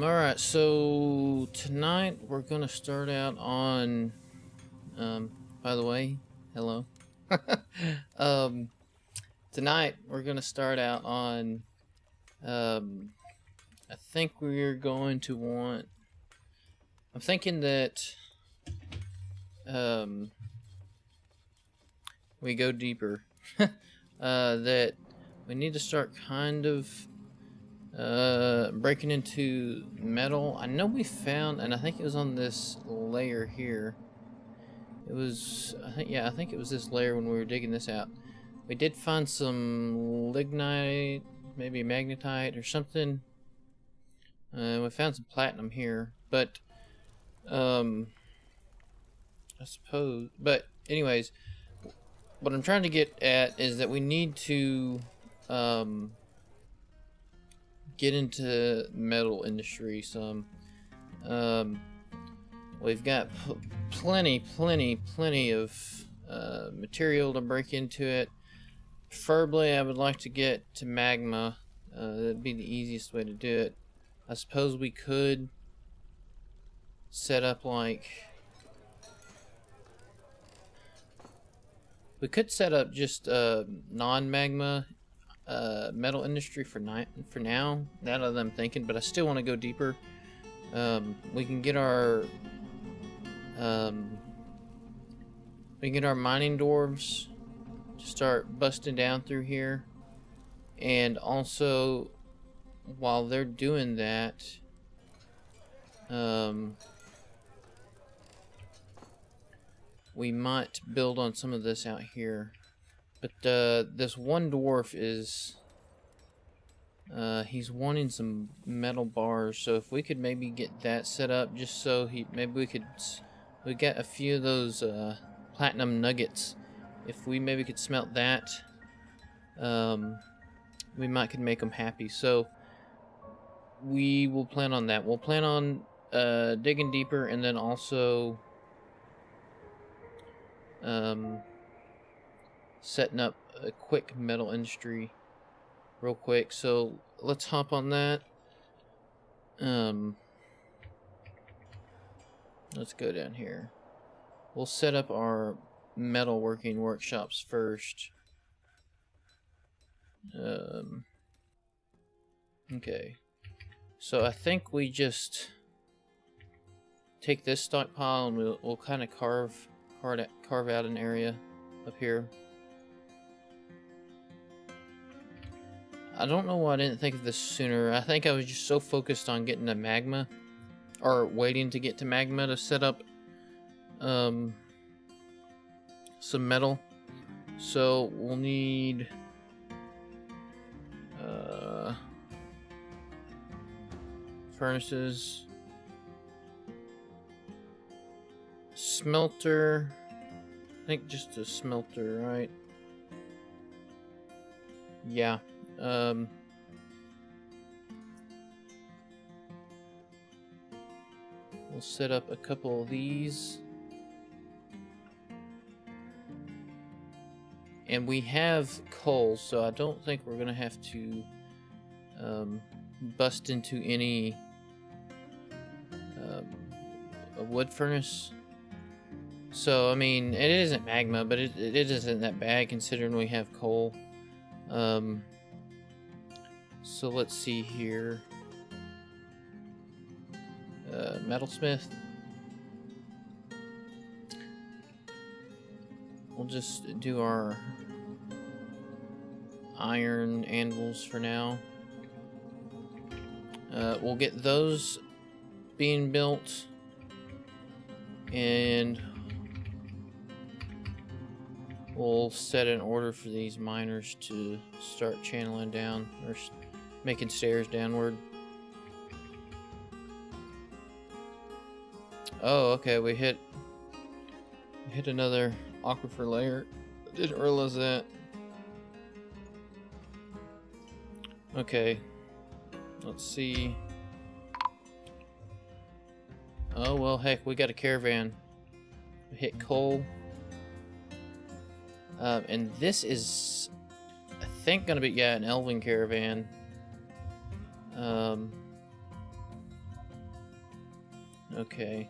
Alright, so tonight we're gonna start out on, by the way, hello. um, Tonight we're gonna start out on, I think we're going to want, I'm thinking that, we go deeper. That we need to start kind of breaking into metal. I know we found, and I think it was on this layer here. It was, I think it was this layer when we were digging this out. We did find some lignite, maybe magnetite or something. We found some platinum here, but I suppose. But anyways, what I'm trying to get at is that we need to get into metal industry some. We've got plenty of material to break into it. Preferably, I would like to get to magma. That'd be the easiest way to do it. I suppose we could set up like, we could set up just non-magma metal industry for now. Now that I'm thinking, but I still want to go deeper. We can get our mining dwarves to start busting down through here, and also while they're doing that, we might build on some of this out here. But this one dwarf is he's wanting some metal bars, so if we could maybe get that set up, just so we got a few of those platinum nuggets. If we maybe could smelt that, we might could make them happy. So we will plan on that. We'll plan on digging deeper, and then also setting up a quick metal industry real quick. So let's hop on that. Let's go down here. We'll set up our metalworking workshops first. Okay, so I think we just take this stockpile and we'll kind of carve out an area up here. I don't know why I didn't think of this sooner. I think I was just so focused on getting to magma, or waiting to get to magma to set up some metal. So we'll need furnaces, smelter. I think just a smelter, right? Yeah. We'll set up a couple of these. And we have coal, so I don't think we're gonna have to bust into any a wood furnace. So I mean, it isn't magma, but it isn't that bad considering we have coal. So let's see here. Metalsmith. We'll just do our iron anvils for now. We'll get those being built, and we'll set an order for these miners to start channeling down, or making stairs downward. Oh, okay, we hit another aquifer layer. Didn't realize that. Okay, let's see. Oh well, heck, we got a caravan. We hit coal. And this is, I think, gonna be, yeah, an elven caravan. Okay.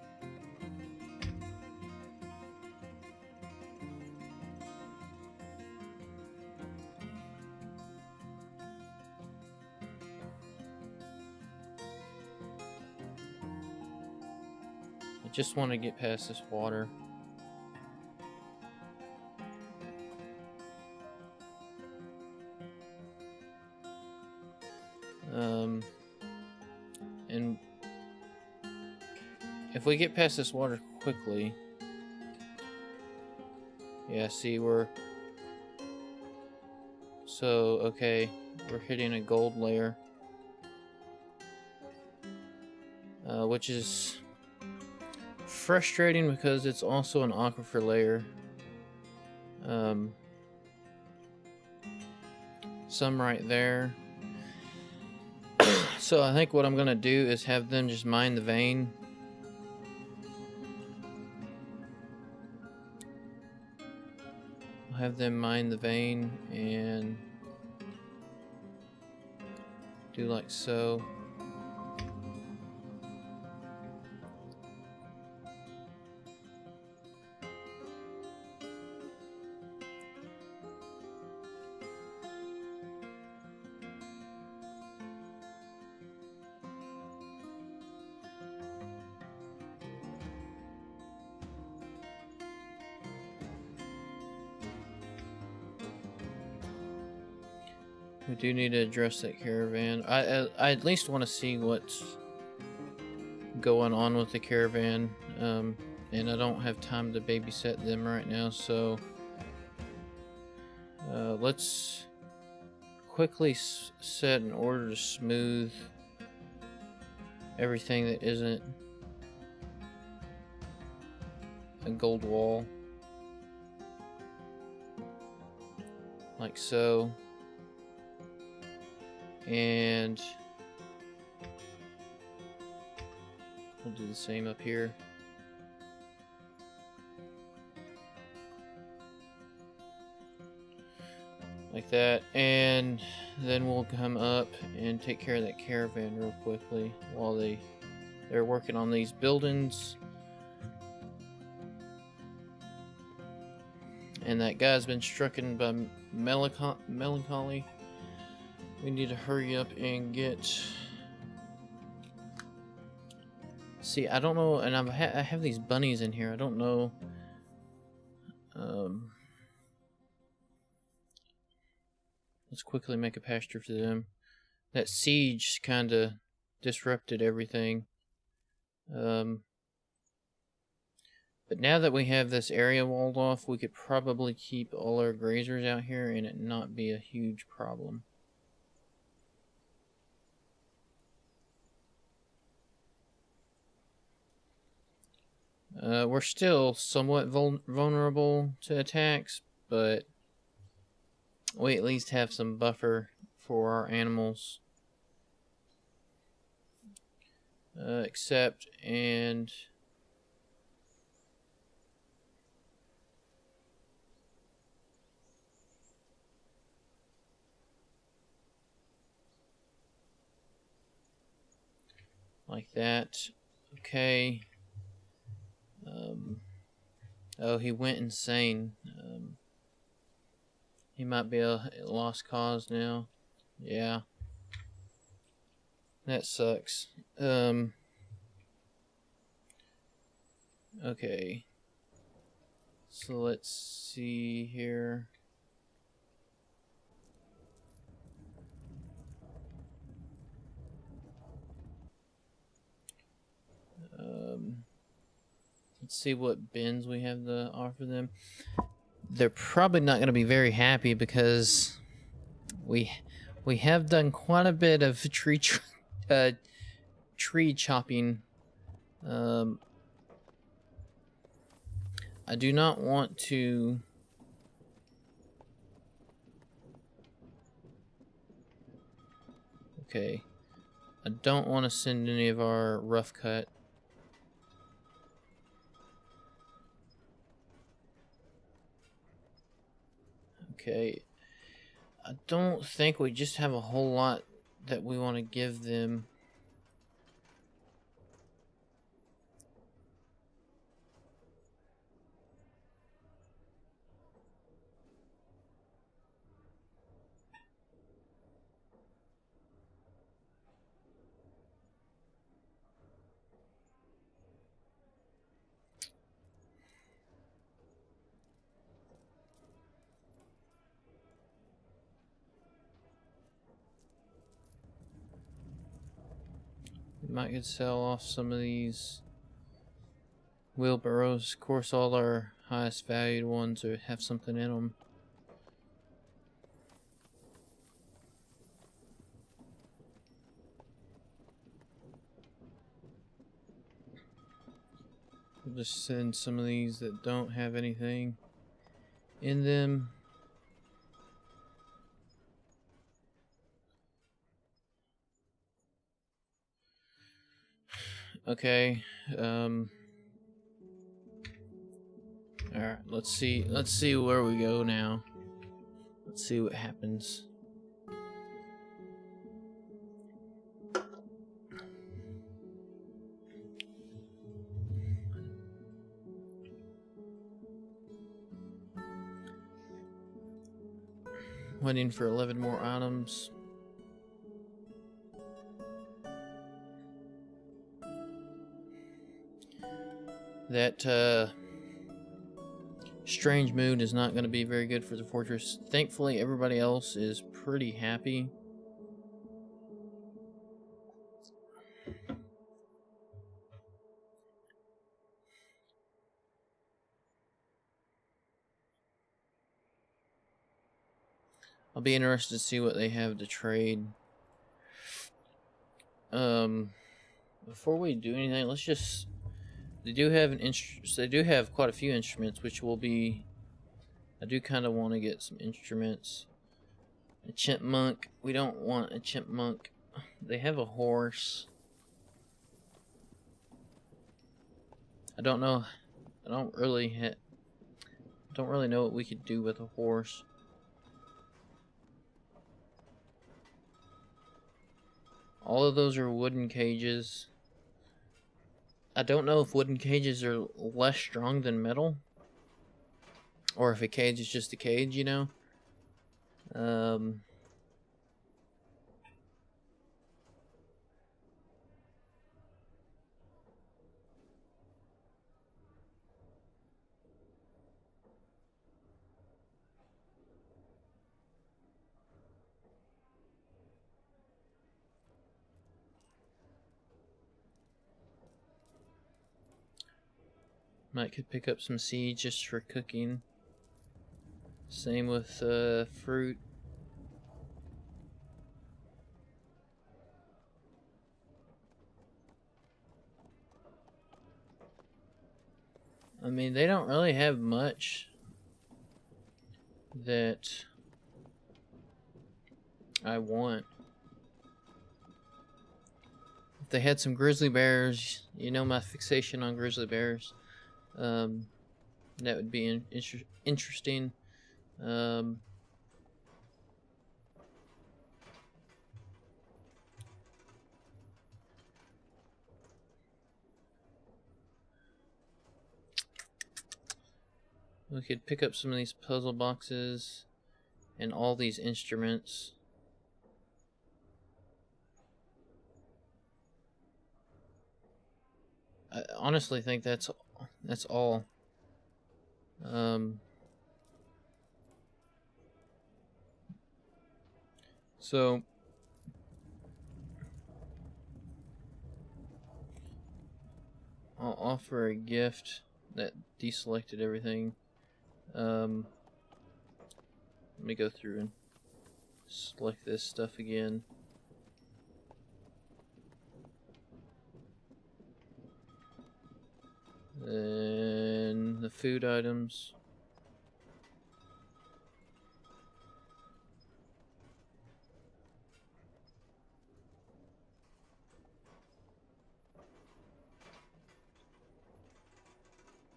I just want to get past this water. And if we get past this water quickly, yeah, see, okay, we're hitting a gold layer, which is frustrating because it's also an aquifer layer. Some right there. So I think what I'm gonna do is have them just mine the vein. I'll have them mine the vein and do like so. We do need to address that caravan. I at least want to see what's going on with the caravan, and I don't have time to babysit them right now, so let's quickly set an order to smooth everything that isn't a gold wall, like so. And we'll do the same up here. Like that. And then we'll come up and take care of that caravan real quickly while they're working on these buildings. And that guy's been stricken by melancholy. We need to hurry up and get... See, I don't know, and I have these bunnies in here. I don't know. Let's quickly make a pasture for them. That siege kind of disrupted everything. But now that we have this area walled off, we could probably keep all our grazers out here and it not be a huge problem. We're still somewhat vulnerable to attacks, but we at least have some buffer for our animals. Except, and... like that. Okay. Oh, he went insane. He might be a lost cause now. Yeah. That sucks. Okay. So let's see here. Let's see what bins we have to offer them. They're probably not going to be very happy because we have done quite a bit of tree chopping. I do not want to... Okay. I don't want to send any of our rough cut. Okay. I don't think we just have a whole lot that we want to give them. Might could sell off some of these wheelbarrows. Of course, all our highest valued ones have something in them. We'll just send some of these that don't have anything in them. Okay. Alright, let's see where we go now. Let's see what happens. Waiting for 11 more items. That strange mood is not going to be very good for the fortress. Thankfully, everybody else is pretty happy. I'll be interested to see what they have to trade. Before we do anything, let's just... They do have quite a few instruments, which will be... I do kind of want to get some instruments. A chipmunk. We don't want a chipmunk. They have a horse. I don't know. I don't really know what we could do with a horse. All of those are wooden cages. I don't know if wooden cages are less strong than metal, or if a cage is just a cage, you know. Might could pick up some seeds just for cooking. Same with fruit. I mean, they don't really have much that I want. If they had some grizzly bears, you know my fixation on grizzly bears. That would be interesting. We could pick up some of these puzzle boxes and all these instruments. I honestly think that's all. So I'll offer a gift that deselected everything. Let me go through and select this stuff again. And the food items.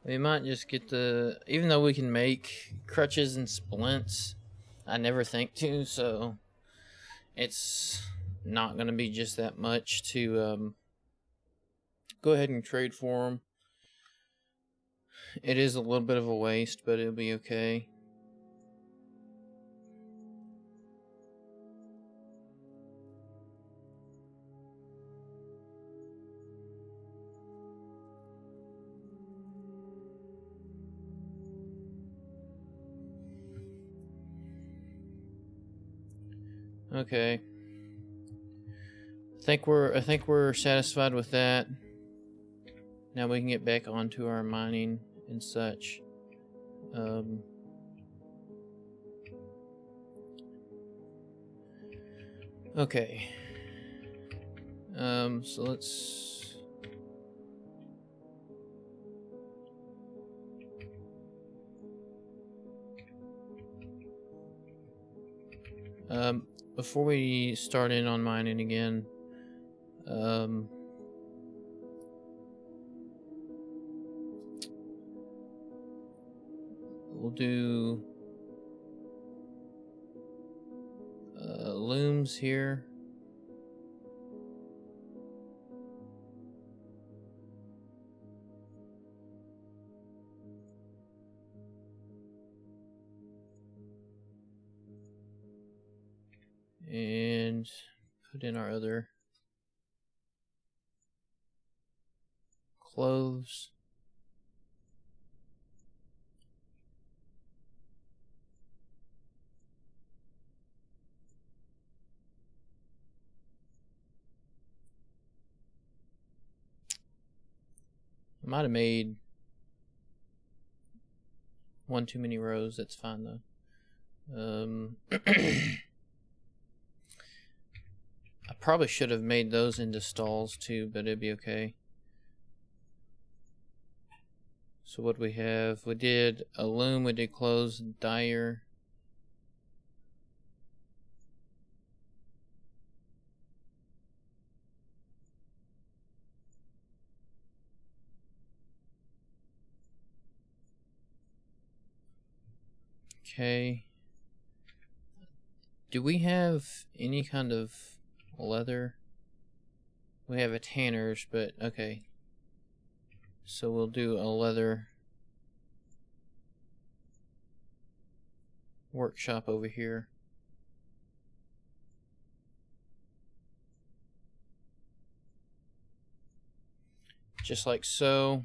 We might just get the... Even though we can make crutches and splints, I never think to, so it's not going to be just that much to go ahead and trade for them. It is a little bit of a waste, but it'll be okay. Okay. I think we're satisfied with that. Now we can get back onto our mining and such. Okay. So let's... before we start in on mining again, we'll do looms here. And put in our other clothes. I might have made one too many rows. That's fine though. I probably should have made those into stalls too, but it'd be okay. So what we have, we did a loom, we did clothes, dyer. Okay. Do we have any kind of leather? We have a tanner's, but okay. So we'll do a leather workshop over here. Just like so.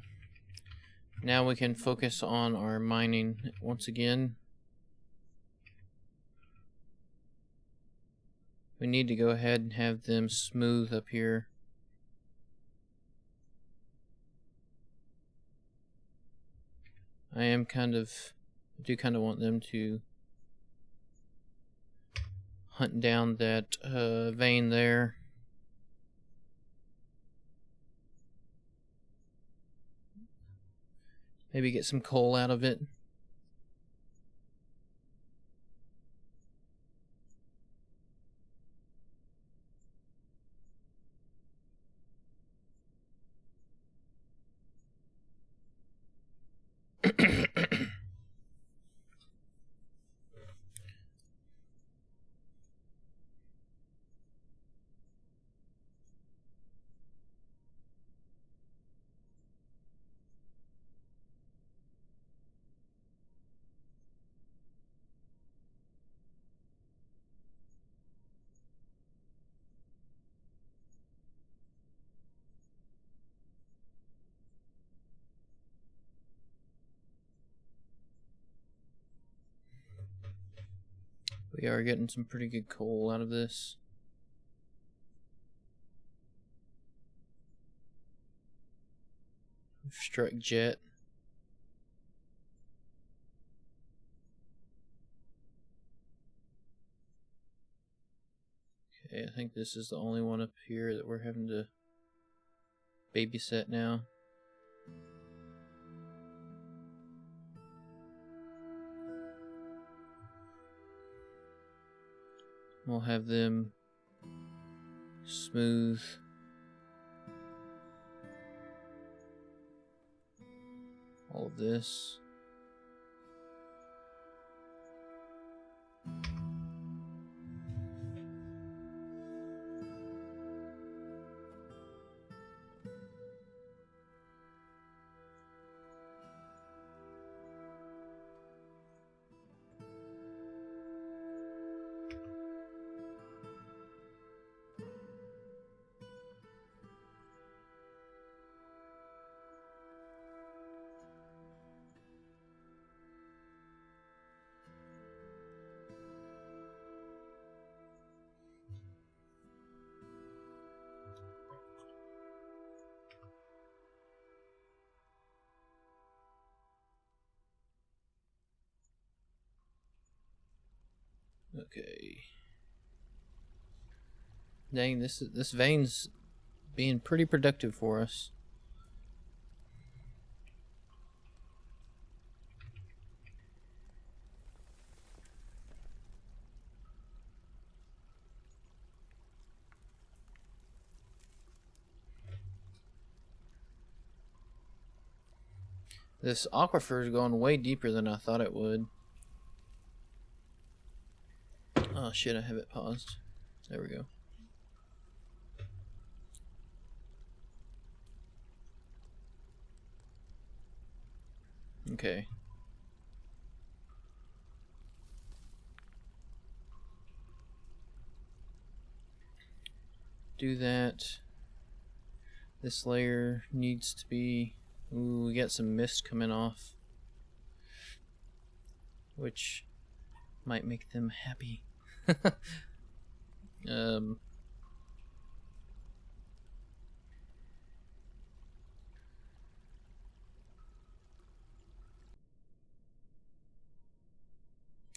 Now we can focus on our mining once again. We need to go ahead and have them smooth up here. I do kind of want them to hunt down that vein there. Maybe get some coal out of it. We are getting some pretty good coal out of this. We've struck jet. Okay, I think this is the only one up here that we're having to babysit now. We'll have them smooth all of this. Okay. Dang, this vein's being pretty productive for us. This aquifer is going way deeper than I thought it would. Oh shit, I have it paused. There we go. Okay. Do that. This layer needs to be... Ooh, we got some mist coming off, which might make them happy.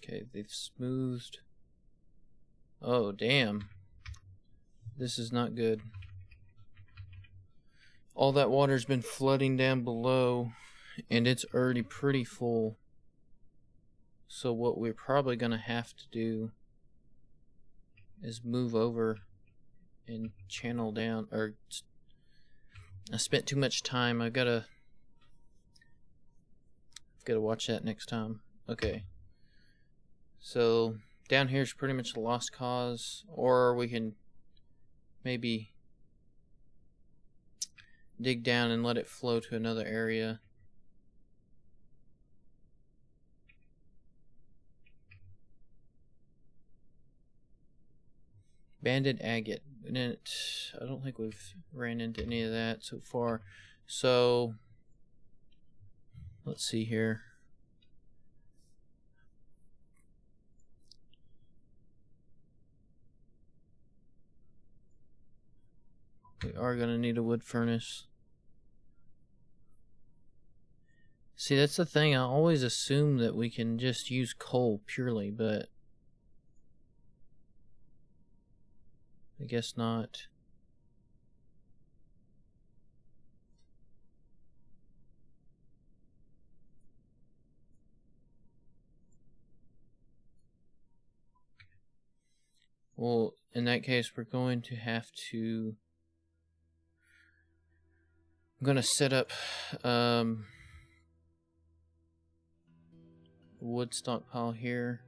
Okay, they've smoothed. Oh, damn. This is not good. All that water's been flooding down below, and it's already pretty full. So what we're probably gonna have to do is move over and channel down, or I spent too much time. I've gotta watch that next time. Okay. So down here is pretty much a lost cause, or we can maybe dig down and let it flow to another area. Banded agate. I don't think we've ran into any of that so far. So let's see here. We are going to need a wood furnace. See, that's the thing. I always assume that we can just use coal purely, but I guess not. Well, in that case, we're going to have to... I'm going to set up wood stockpile here.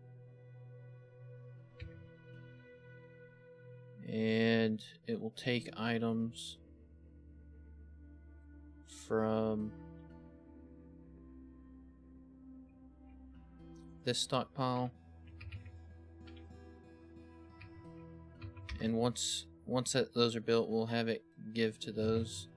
And it will take items from this stockpile. And once those are built, we'll have it give to those.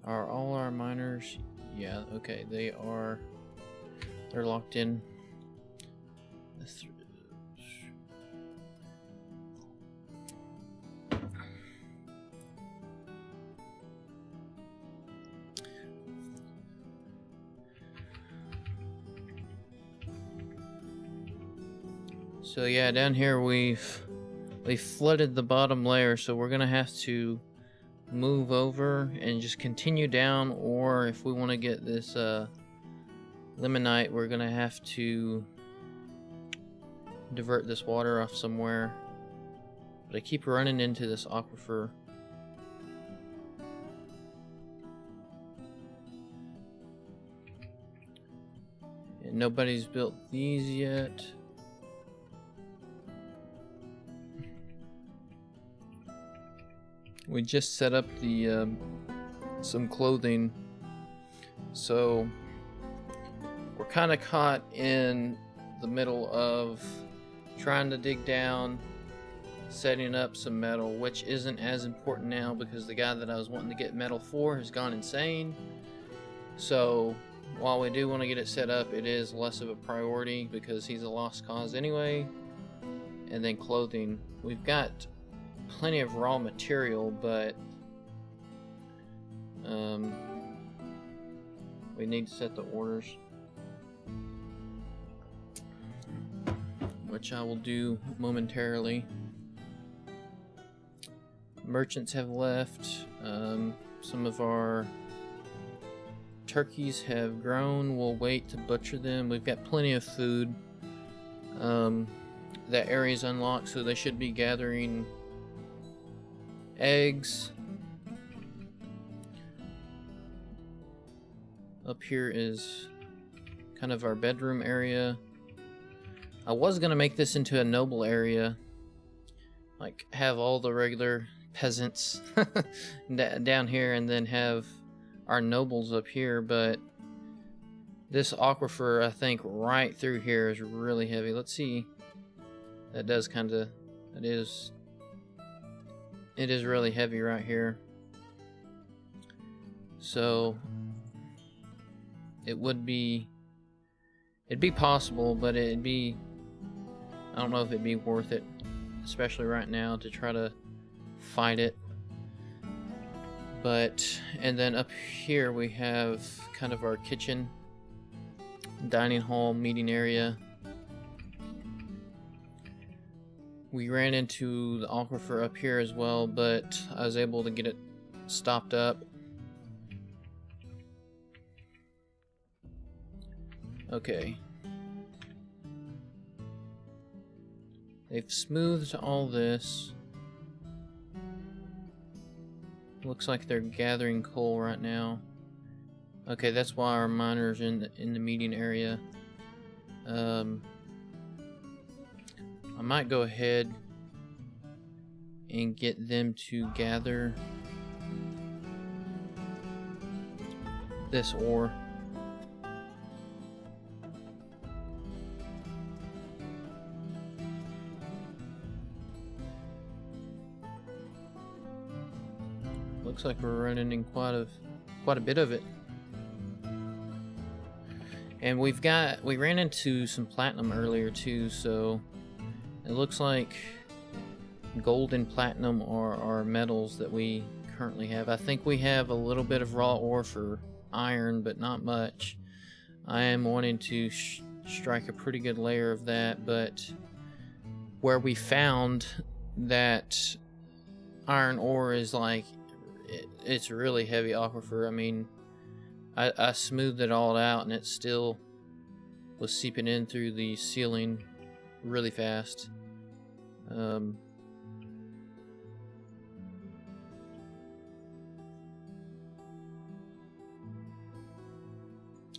Are all our miners? Yeah, okay, they're locked in. So yeah, down here we've flooded the bottom layer, so we're gonna have to move over and just continue down, or if we want to get this limonite, we're gonna have to divert this water off somewhere. But I keep running into this aquifer. And nobody's built these yet. We just set up the some clothing, so we're kind of caught in the middle of trying to dig down, setting up some metal, which isn't as important now because the guy that I was wanting to get metal for has gone insane. So while we do want to get it set up, it is less of a priority because he's a lost cause anyway. And then clothing. We've got plenty of raw material, but we need to set the orders, which I will do momentarily. Merchants have left. Some of our turkeys have grown. We'll wait to butcher them. We've got plenty of food. That area is unlocked, so they should be gathering eggs. Up here is kind of our bedroom area. I was gonna make this into a noble area, like have all the regular peasants down here and then have our nobles up here, but this aquifer, I think, right through here is really heavy. Let's see. That does kind of, it is really heavy right here. So it'd be possible, but it'd be, I don't know if it'd be worth it, especially right now, to try to fight it. But, and then up here we have kind of our kitchen, dining hall, meeting area. We ran into the aquifer up here as well, but I was able to get it stopped up. Okay. They've smoothed all this. Looks like they're gathering coal right now. Okay, that's why our miners in the meeting area. I might go ahead and get them to gather this ore. Looks like we're running in quite a bit of it. And we ran into some platinum earlier too, so it looks like gold and platinum are metals that we currently have. I think we have a little bit of raw ore for iron, but not much. I am wanting to strike a pretty good layer of that, but where we found that iron ore is like, it's really heavy aquifer. I mean, I smoothed it all out and it still was seeping in through the ceiling really fast.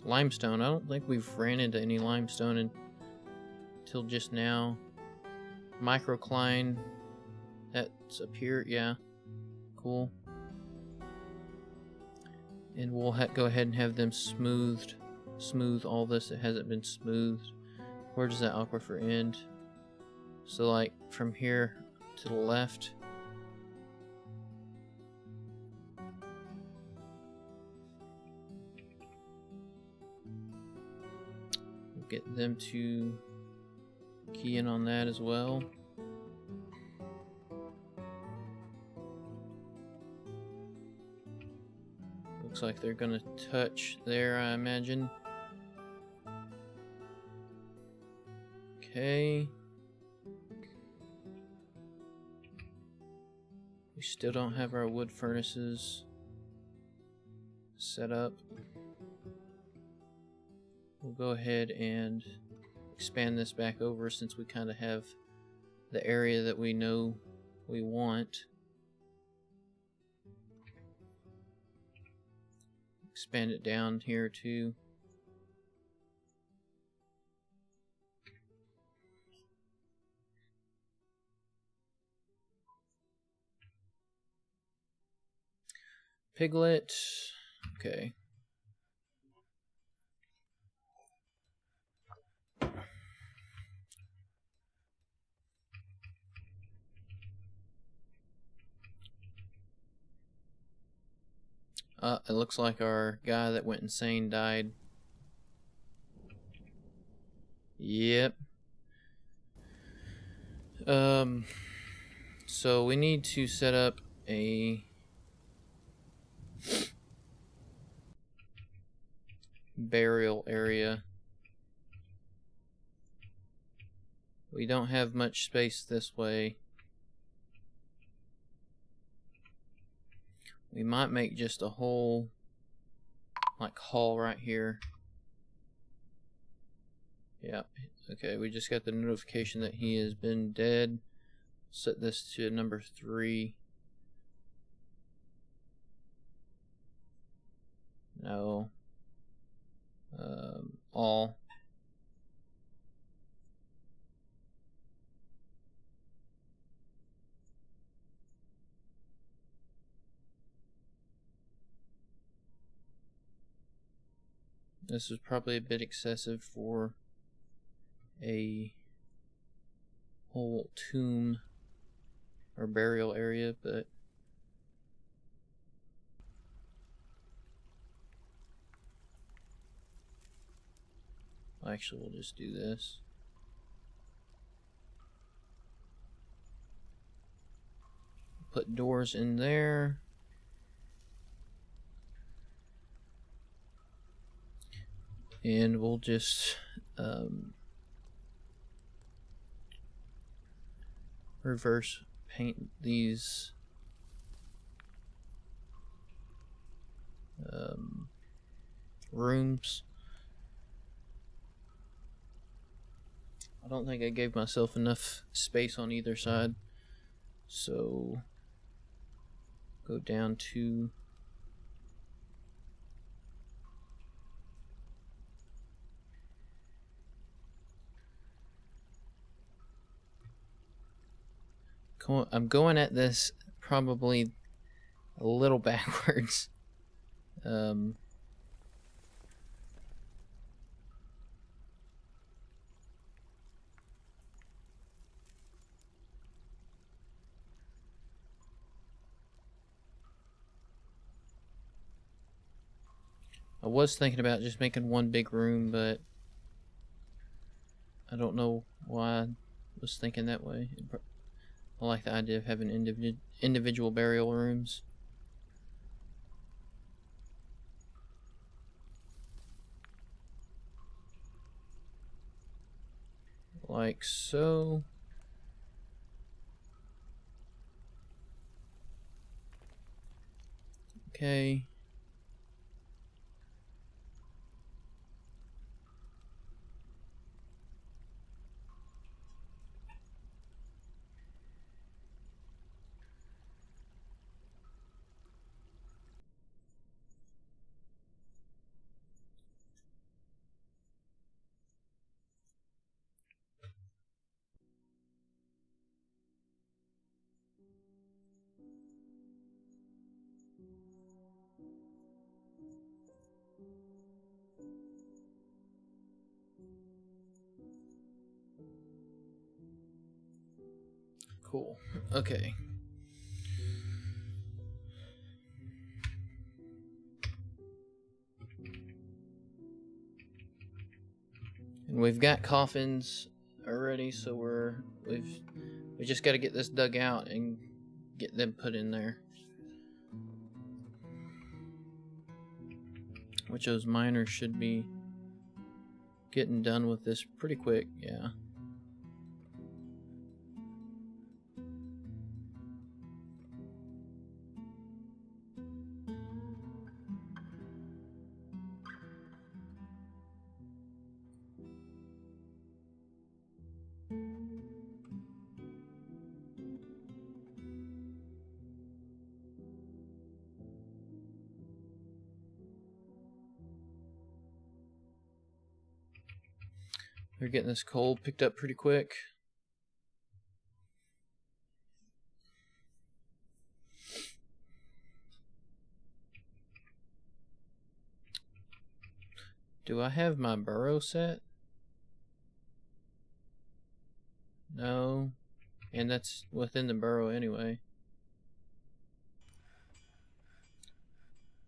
Limestone. I don't think we've ran into any limestone until just now. Microcline. That's up here. Yeah. Cool. And we'll go ahead and have them smooth all this that hasn't been smoothed. Where does that aquifer end? So like from here to the left. We'll get them to key in on that as well. Looks like they're gonna touch there, I imagine. Okay. We still don't have our wood furnaces set up. We'll go ahead and expand this back over since we kind of have the area that we know we want. Expand it down here too. Piglet. Okay. It looks like our guy that went insane died. Yep. So we need to set up a burial area. We don't have much space this way. We might make just a whole like hall right here. Yeah, okay, we just got the notification that he has been dead. Set this to number 3. No. All. This is probably a bit excessive for a whole tomb or burial area, but actually we'll just do this. Put doors in there. And we'll just reverse paint these rooms. I don't think I gave myself enough space on either side, so go down to I'm going at this probably a little backwards. I was thinking about just making one big room, but I don't know why I was thinking that way. I like the idea of having individual burial rooms. Like so. Okay. Cool. Okay. And we've got coffins already, so we just got to get this dug out and get them put in there. Which those miners should be getting done with this pretty quick, yeah. They're getting this coal picked up pretty quick. Do I have my burrow set? No. And that's within the burrow anyway.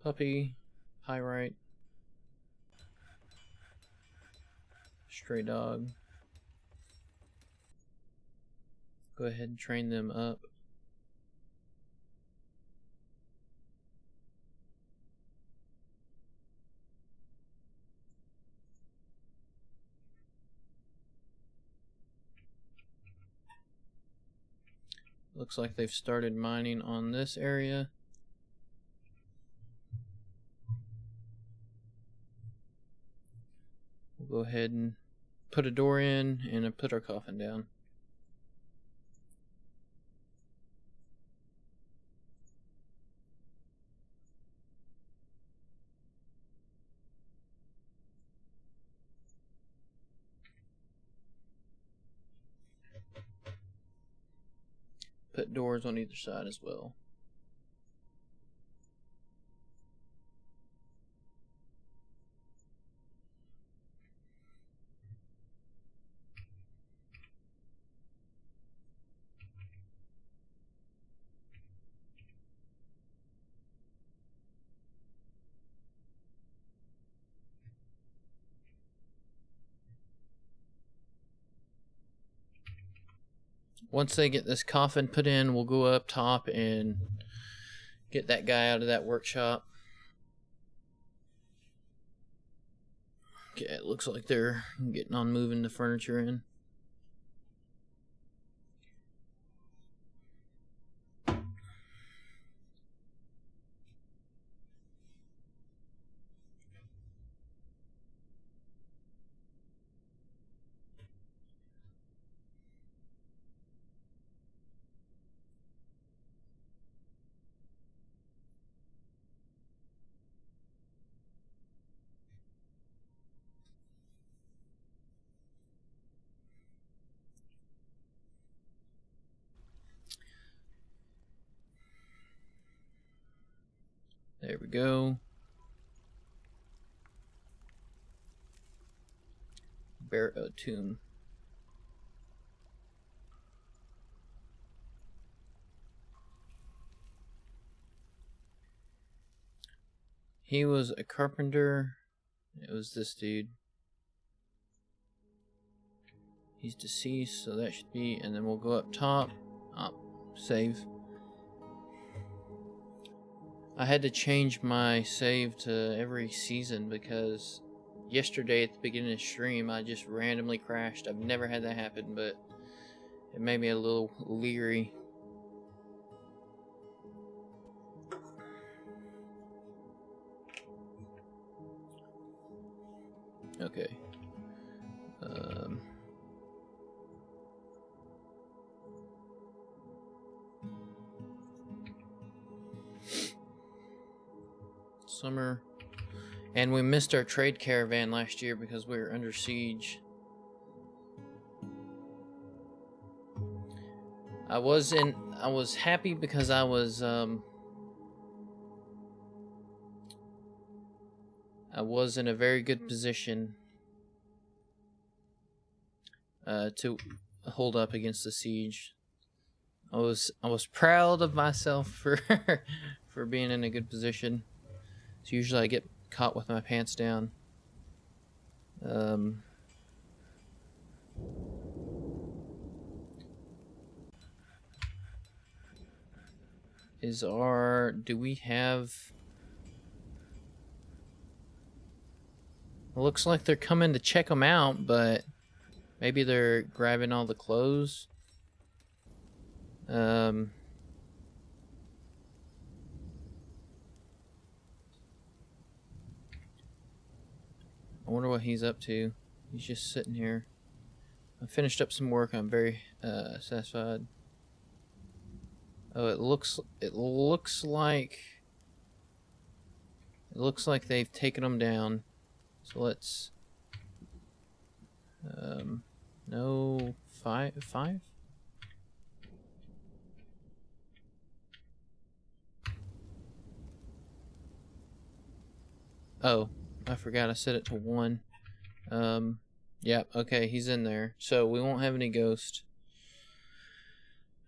Puppy, pyrite, stray dog. Go ahead and train them up. Looks like they've started mining on this area. We'll go ahead and put a door in and put our coffin down. Put doors on either side as well. Once they get this coffin put in, we'll go up top and get that guy out of that workshop. Okay, it looks like they're getting on moving the furniture in. There we go. Tomb. He was a carpenter. It was this dude. He's deceased, so that should be, and then we'll go up top. Save. I had to change my save to every season because yesterday at the beginning of the stream I just randomly crashed. I've never had that happen, but it made me a little leery. Okay. Summer. And we missed our trade caravan last year because we were under siege. I was happy because I was in a very good position to hold up against the siege. I was proud of myself for for being in a good position. So usually I get caught with my pants down. Do we have... It looks like they're coming to check them out, but maybe they're grabbing all the clothes. I wonder what he's up to. He's just sitting here. I finished up some work. I'm very satisfied. Oh, it looks like they've taken them down. So let's no, five. Oh, I forgot I set it to 1. Yeah, okay, he's in there. So we won't have any ghost.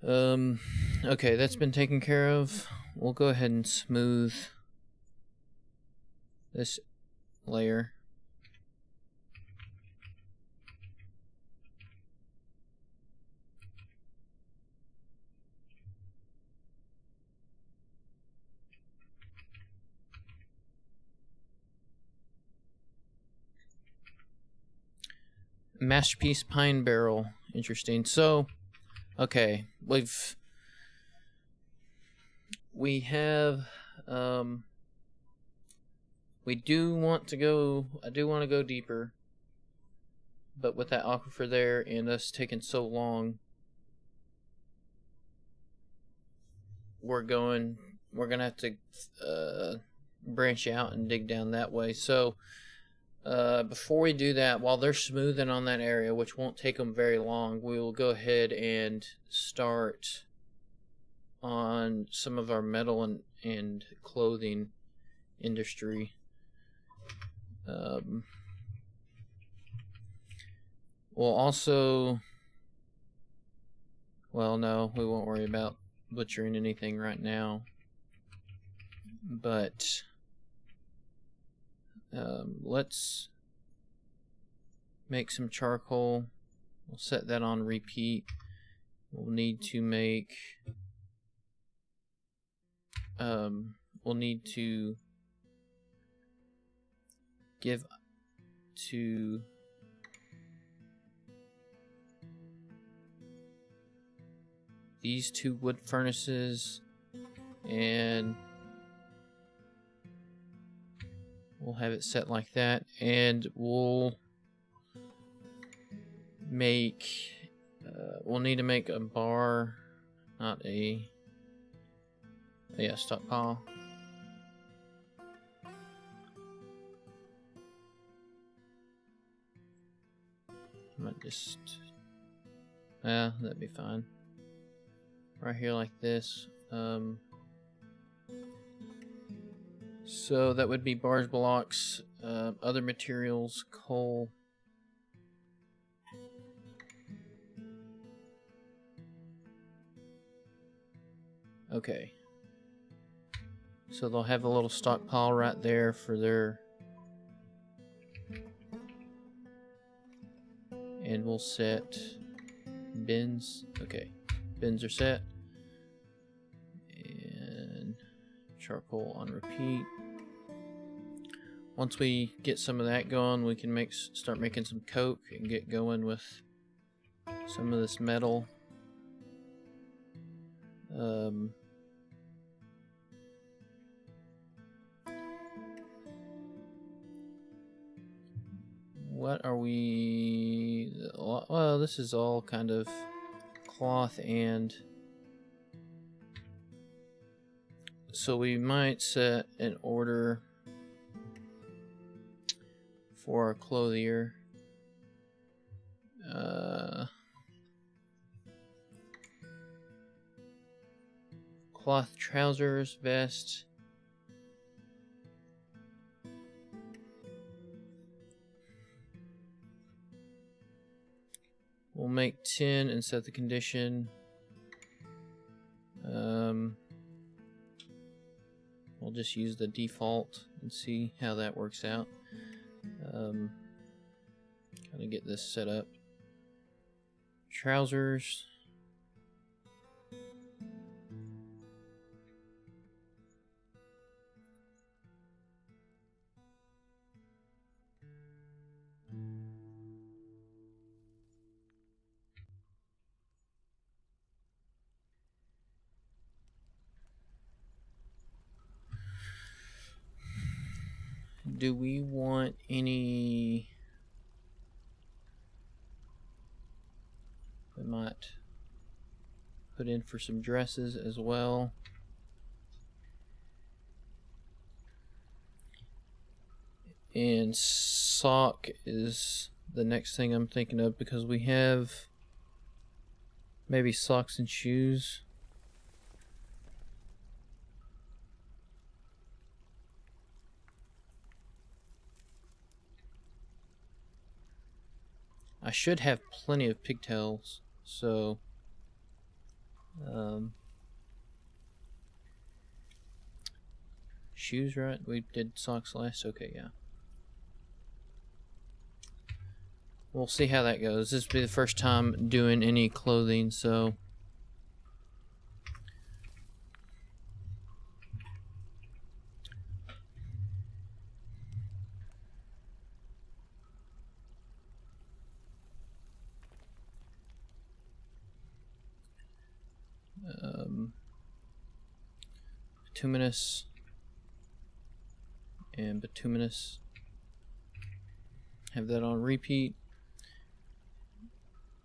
Okay, that's been taken care of. We'll go ahead and smooth this layer. Masterpiece pine barrel. Interesting. So, okay, we have we do want to go. I do want to go deeper, but with that aquifer there and us taking so long, we're gonna have to branch out and dig down that way. So before we do that, while they're smoothing on that area, which won't take them very long, we will go ahead and start on some of our metal and clothing industry. We'll also, well, no, we won't worry about butchering anything right now, but let's make some charcoal. We'll set that on repeat. We'll need to make we'll need to give to these 2 wood furnaces, and we'll have it set like that, and we'll make we'll need to make a bar, not a stockpile. I might just that'd be fine. Right here like this. So that would be bars, blocks, other materials, coal. Okay. So they'll have a little stockpile right there for their... And we'll set bins. Okay. Bins are set. And charcoal on repeat. Once we get some of that going, we can start making some coke and get going with some of this metal. What are we... Well, this is all kind of cloth, and so we might set an order for our clothier. Cloth trousers, vest. We'll make 10 and set the condition. We'll just use the default and see how that works out. Kind of get this set up. Trousers. Do we want any... We might put in for some dresses as well. And sock is the next thing I'm thinking of, because we have maybe socks and shoes. I should have plenty of pigtails, so shoes, right? We did socks last. Okay, yeah. We'll see how that goes. This will be the first time doing any clothing, so bituminous and bituminous. Have that on repeat.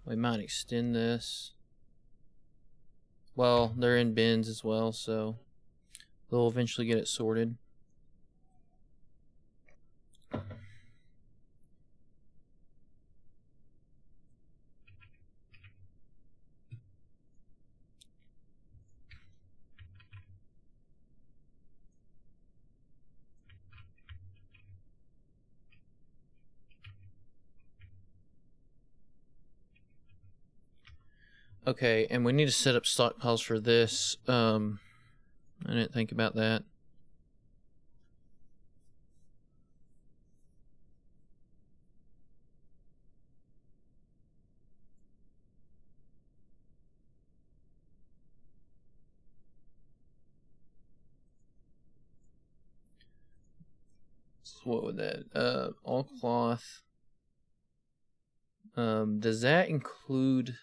We might extend this. Well, they're in bins as well, so they'll eventually get it sorted. Okay, and we need to set up stockpiles for this. I didn't think about that. So what would that? All cloth. Does that include?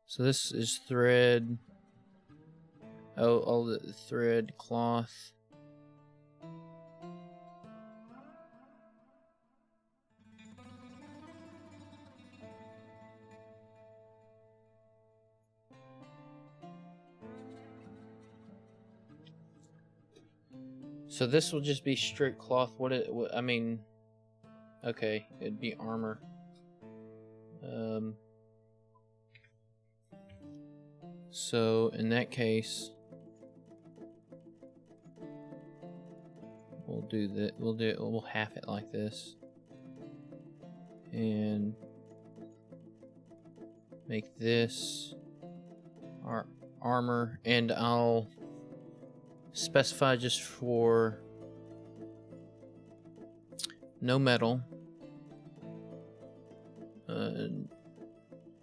So this is thread. Oh, all the thread, cloth. So this will just be strict cloth. I mean, okay, it'd be armor. So in that case, we'll do that. We'll half it like this, and make this our armor. And I'll specify just for no metal.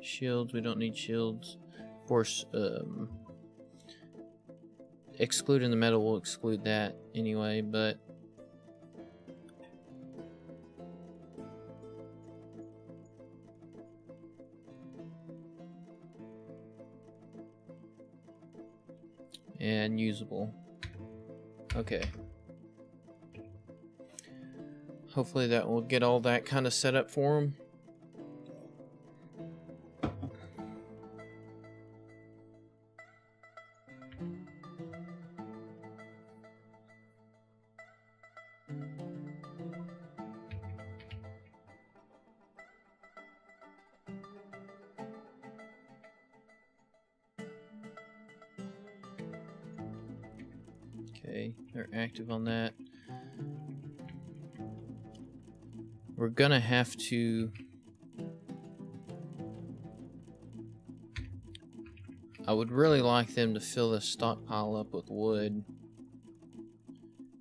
Shields. We don't need shields. Of course, excluding the metal will exclude that anyway, but and usable. Okay. Hopefully that will get all that kind of set up for them. Okay, they're active on that. We're gonna have to... I would really like them to fill this stockpile up with wood.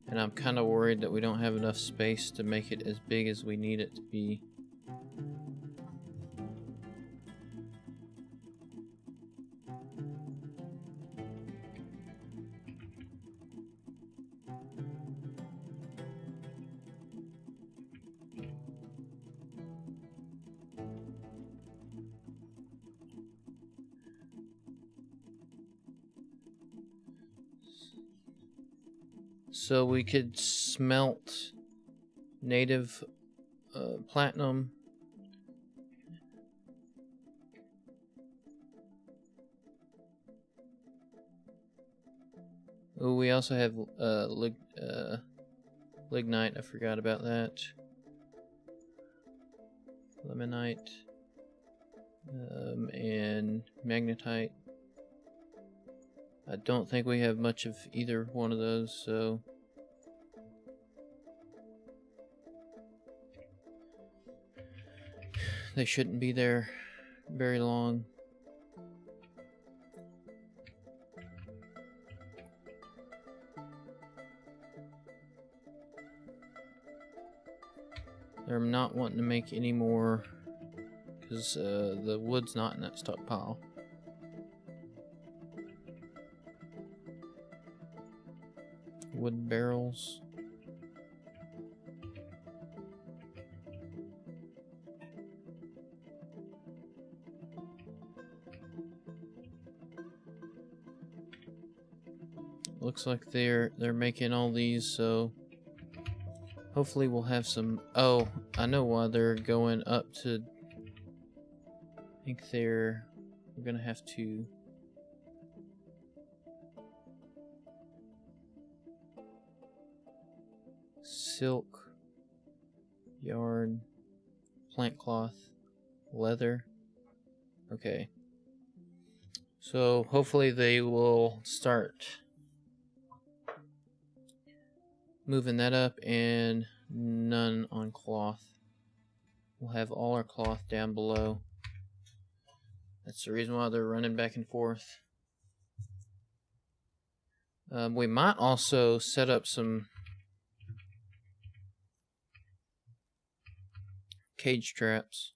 And I'm kind of worried that we don't have enough space to make it as big as we need it to be. So we could smelt native platinum. Oh, we also have lignite. I forgot about that. Lemonite and magnetite. I don't think we have much of either one of those, so they shouldn't be there very long. They're not wanting to make any more because the wood's not in that stockpile. Wood barrels. looks like they're making all these, so hopefully we'll have some. Oh, I know why they're going up to. I think we're gonna have to. Silk, yarn, plant cloth, leather. Okay. So hopefully they will start moving that up, and none on cloth. We'll have all our cloth down below. That's the reason why they're running back and forth. We might also set up some cage traps.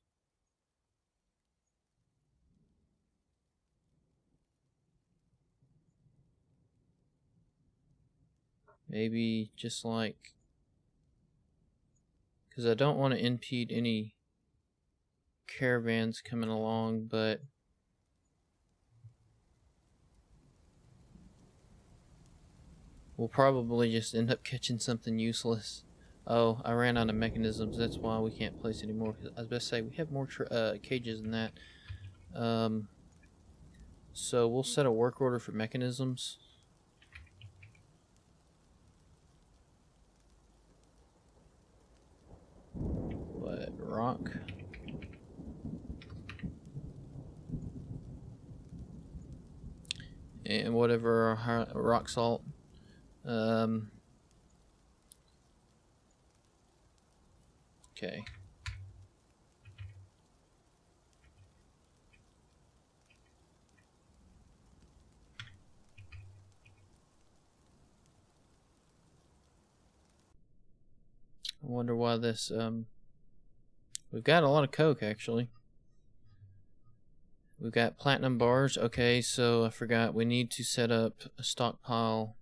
Maybe just like, because I don't want to impede any caravans coming along, but we'll probably just end up catching something useless. Oh, I ran out of mechanisms. That's why we can't place anymore. I was about to say, we have more cages than that. So we'll set a work order for mechanisms. What? Rock? And whatever rock salt. Okay. I wonder why this, we've got a lot of coke, actually. We've got platinum bars. Okay, so I forgot, we need to set up a stockpile.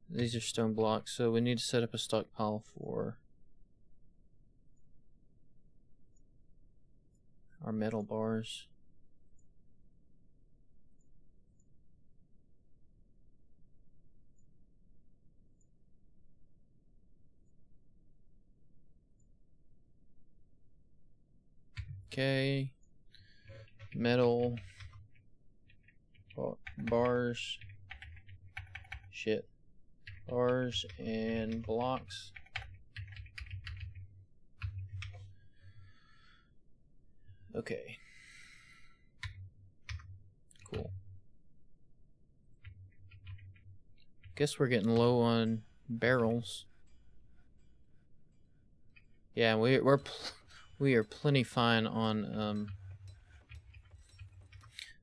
These are stone blocks, so we need to set up a stockpile for our metal bars. Okay, metal bars, shit, bars and blocks. Okay, cool. Guess we're getting low on barrels. Yeah, we are plenty fine on.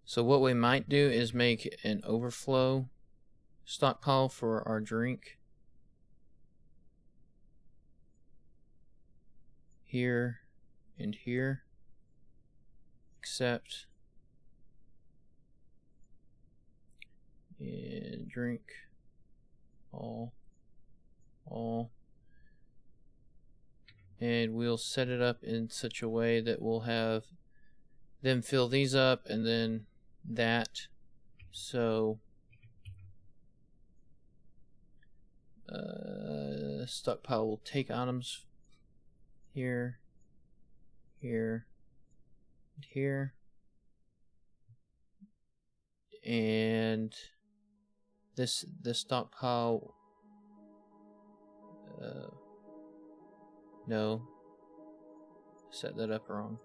So what we might do is make an overflow stockpile for our drink. Here and here. Except and drink all. And we'll set it up in such a way that we'll have them fill these up and then that. So stockpile will take items here, here, and here, and this stockpile. No, set that up wrong.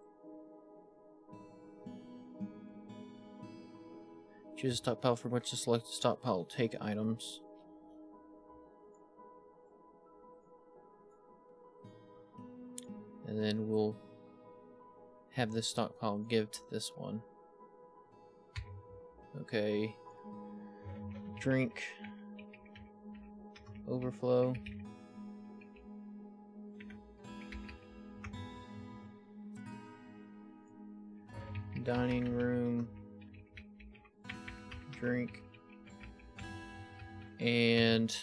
Choose a stockpile from which to select the stockpile. Take items. And then we'll have this stockpile give to this one. Okay. Drink. Overflow. Dining room, drink, and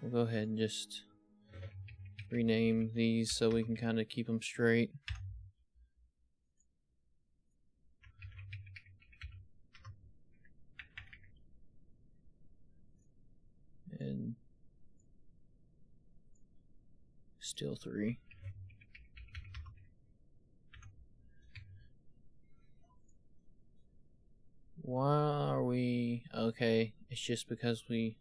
we'll go ahead and just rename these so we can kind of keep them straight. Still 3. Why are we... Okay, it's just because we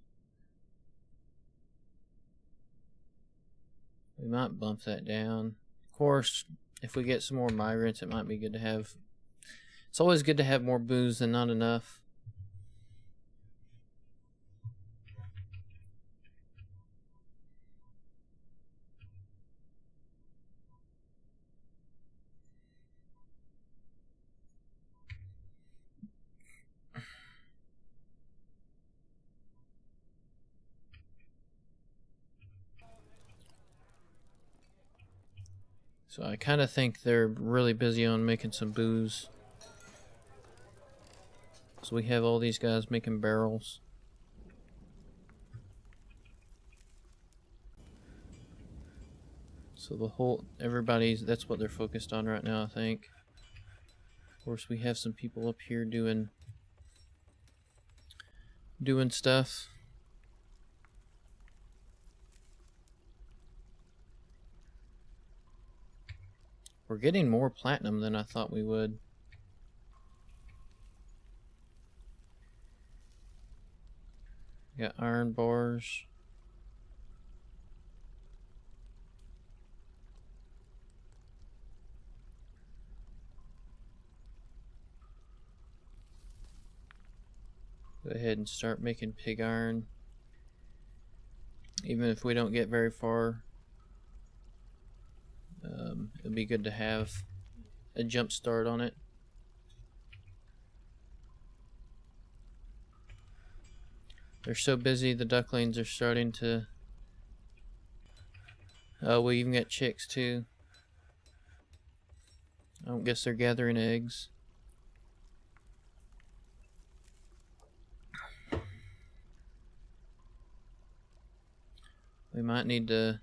might bump that down. Of course, if we get some more migrants, it might be good to have... It's always good to have more booze than not enough. So I kind of think they're really busy on making some booze. So we have all these guys making barrels. So the whole, that's what they're focused on right now, I think. Of course, we have some people up here doing stuff. We're getting more platinum than I thought we would. Got iron bars. Go ahead and start making pig iron. Even if we don't get very far, it'd be good to have a jump start on it. They're so busy, the ducklings are starting to... Oh, we even got chicks too. I don't guess they're gathering eggs. We might need to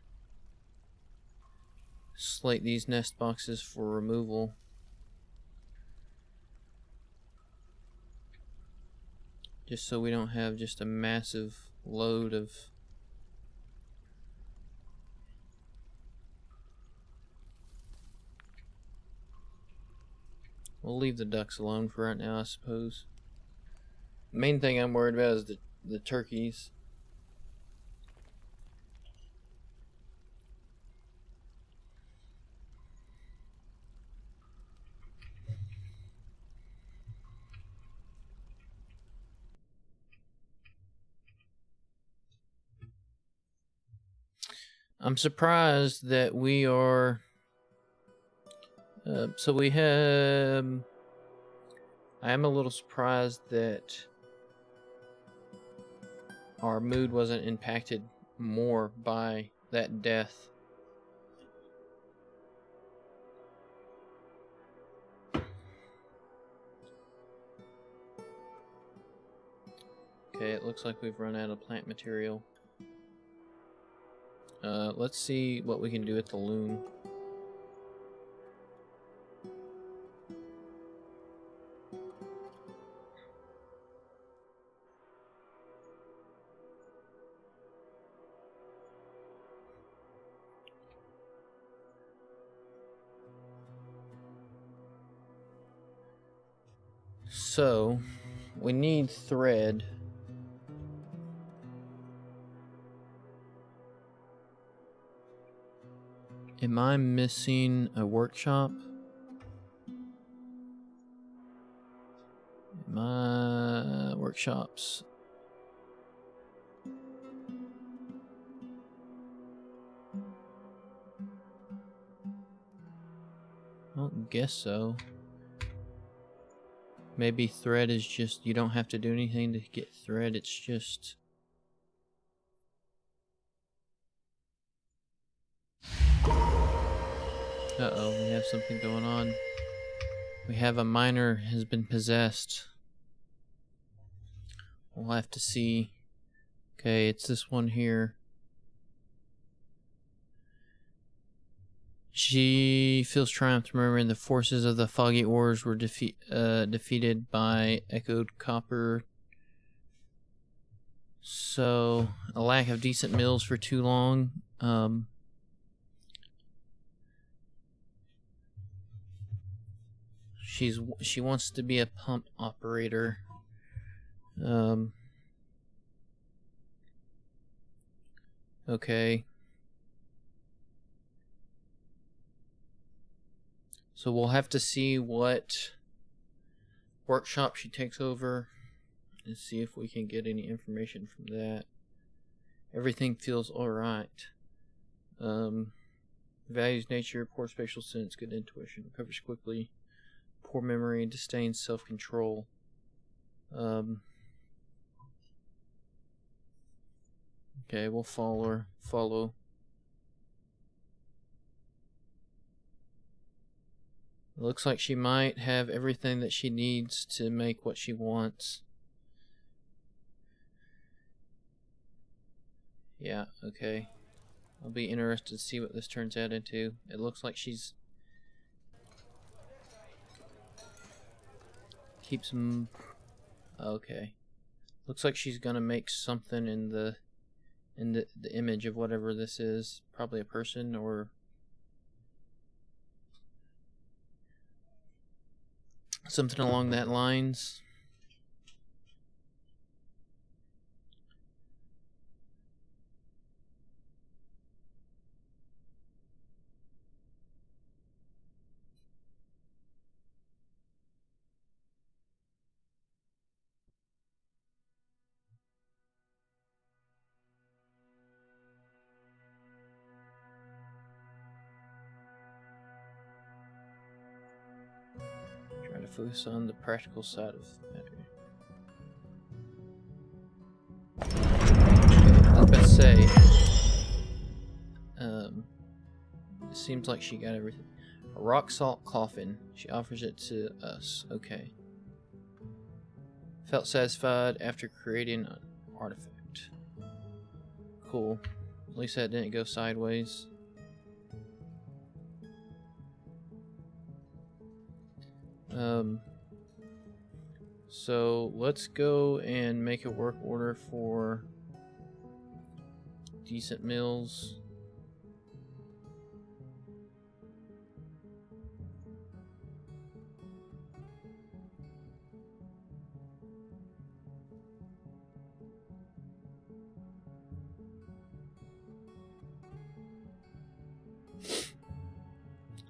slate these nest boxes for removal. Just so we don't have just a massive load of... We'll leave the ducks alone for right now, I suppose. Main thing I'm worried about is the turkeys. I'm surprised that we are... so we have... I am a little surprised that our mood wasn't impacted more by that death. Okay, it looks like we've run out of plant material. Let's see what we can do at the loom. So, we need thread. Am I missing a workshop? My workshops. I don't guess so. Maybe thread is just, you don't have to do anything to get thread, it's just... Uh-oh, we have something going on. We have a miner has been possessed. We'll have to see. Okay, it's this one here. She feels triumphed remembering the forces of the Foggy Ores were defeated by Echoed Copper. So, a lack of decent mills for too long. She wants to be a pump operator. Okay. So we'll have to see what workshop she takes over and see if we can get any information from that. Everything feels alright. Values nature, poor spatial sense, good intuition, recovers quickly, poor memory, disdains self-control. Okay, we'll follow. It looks like she might have everything that she needs to make what she wants. Yeah, okay. I'll be interested to see what this turns out into. It looks like she's... keeps them... Okay. Looks like she's gonna make something in the image of whatever this is. Probably a person or... something along that lines. Trying to focus on the practical side of the matter. I was about to say, it seems like she got everything. A rock salt coffin. She offers it to us. Okay. Felt satisfied after creating an artifact. Cool. At least that didn't go sideways. So let's go and make a work order for decent meals.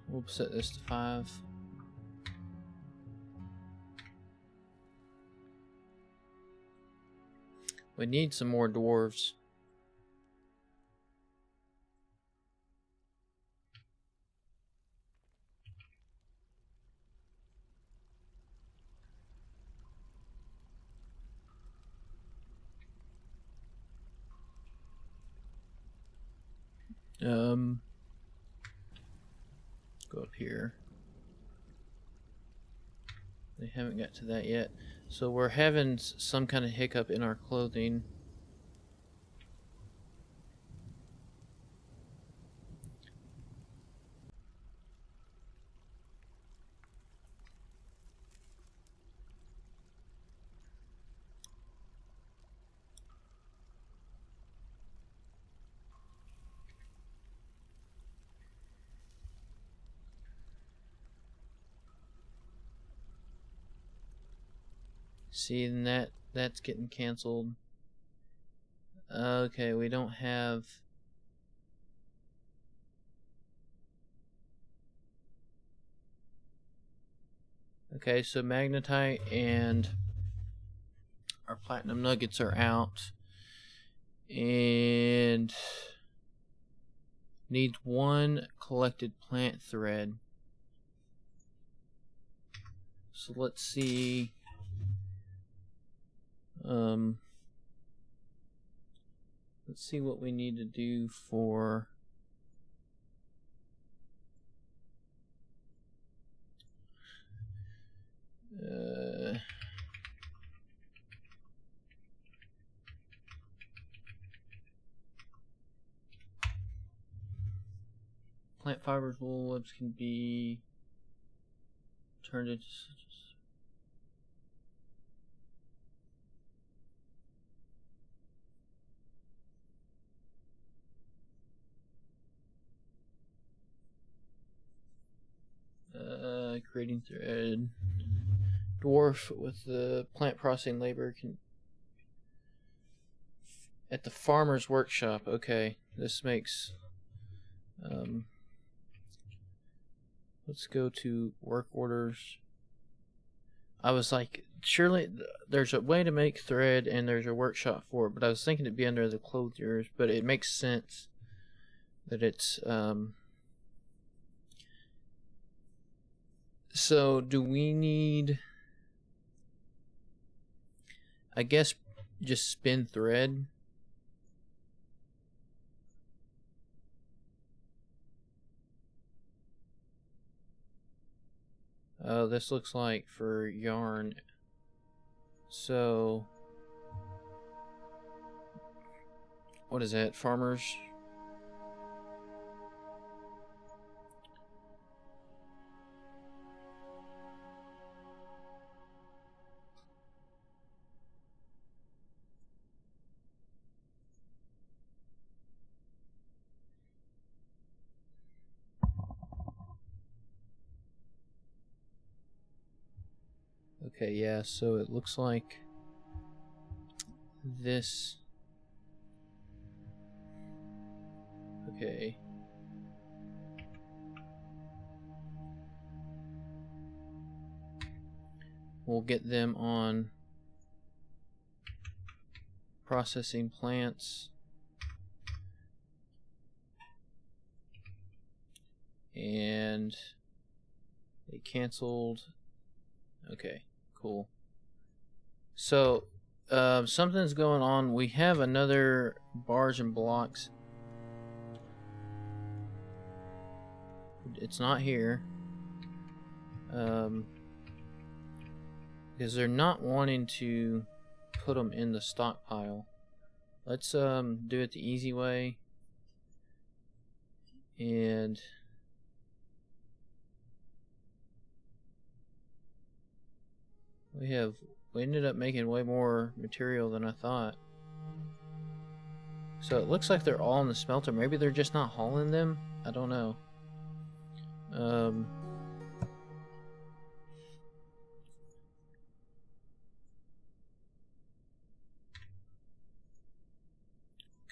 We'll set this to 5. We need some more dwarves. Go up here. They haven't got to that yet. So we're having some kind of hiccup in our clothing. See, and that's getting canceled. Okay, we don't have... Okay, so magnetite and our platinum nuggets are out. And needs 1 collected plant thread. So let's see... let's see what we need to do for plant fibers, wool webs can be turned into upgrading thread. Dwarf with the plant processing labor can at the farmer's workshop. Okay, this makes let's go to work orders. I was like, surely there's a way to make thread and there's a workshop for it, but I was thinking it'd be under the clothiers, but it makes sense that it's so do we need, I guess, just spin thread? Oh, this looks like for yarn. So, what is that? Farmers? Okay, yeah, so it looks like this. Okay. We'll get them on processing plants. And they canceled. Okay, cool. So, something's going on. We have another bars and blocks. It's not here. Because they're not wanting to put them in the stockpile. Let's do it the easy way. And we ended up making way more material than I thought. So it looks like they're all in the smelter. Maybe they're just not hauling them? I don't know.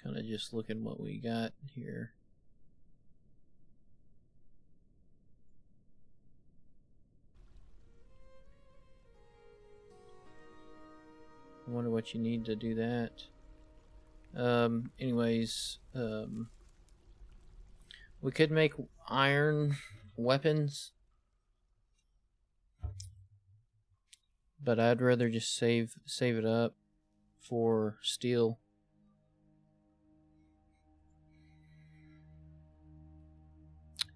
Kind of just looking what we got here. I wonder what you need to do that. Anyways, we could make iron weapons, but I'd rather just save it up for steel.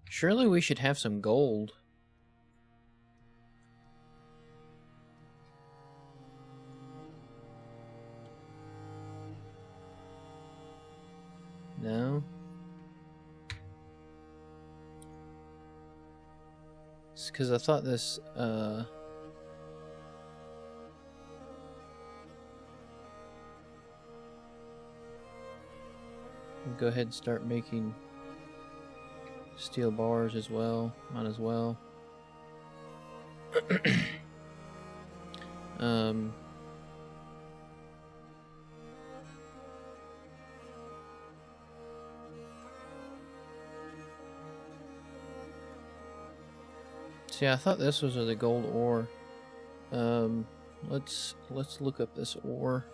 Surely we should have some gold. No? It's because I thought this, we'll go ahead and start making steel bars as well. Might as well. See, I thought this was the gold ore. Let's look up this ore.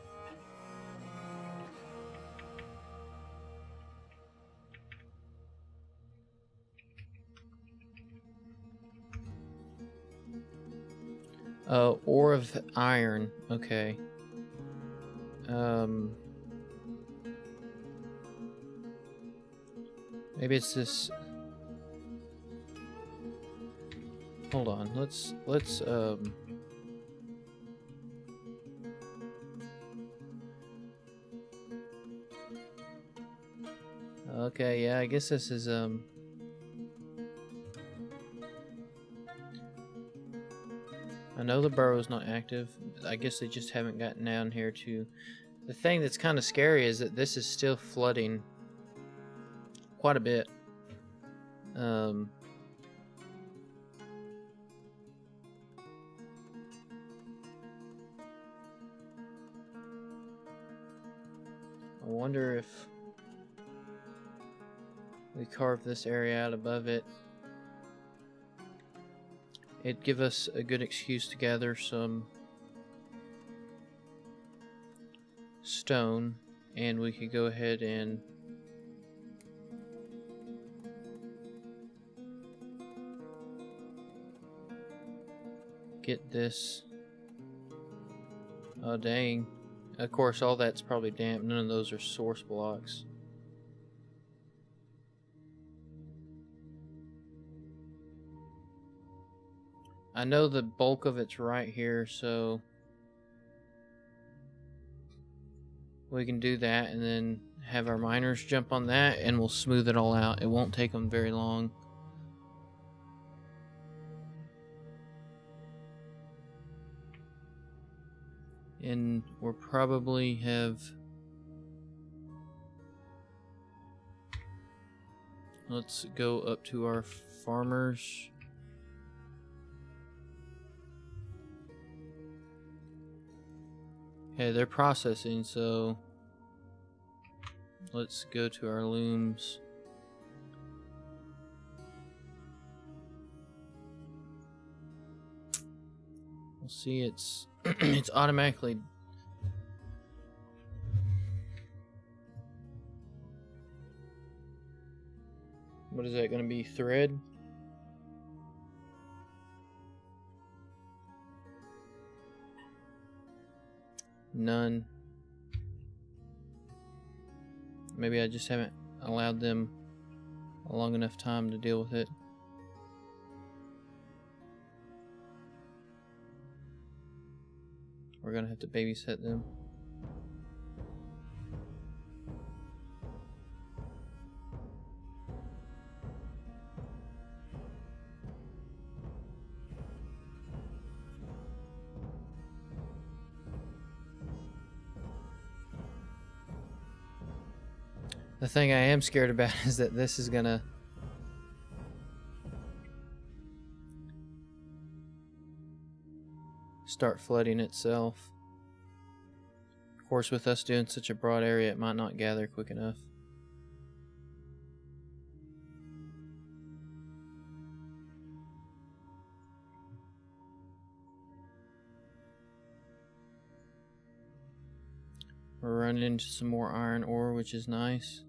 Ore of iron. Okay. Maybe it's this. Hold on. Let's Okay, yeah, I guess this is I know the burrow's not active. I guess they just haven't gotten down here to... The thing that's kind of scary is that this is still flooding quite a bit. wonder if we carve this area out above it. It'd give us a good excuse to gather some stone, and we could go ahead and get this. Oh dang. Of course all that's probably damp. None of those are source blocks. I know the bulk of it's right here, so we can do that and then have our miners jump on that and we'll smooth it all out. It won't take them very long. And we'll probably have... Let's go up to our farmers. Okay, they're processing, so let's go to our looms. We'll see, it's it's automatically what is that going to be? Thread? None. Maybe I just haven't allowed them a long enough time to deal with it. We're gonna have to babysit them. The thing I am scared about is that this is gonna start flooding itself. Of course, with us doing such a broad area, it might not gather quick enough. We're running into some more iron ore, which is nice.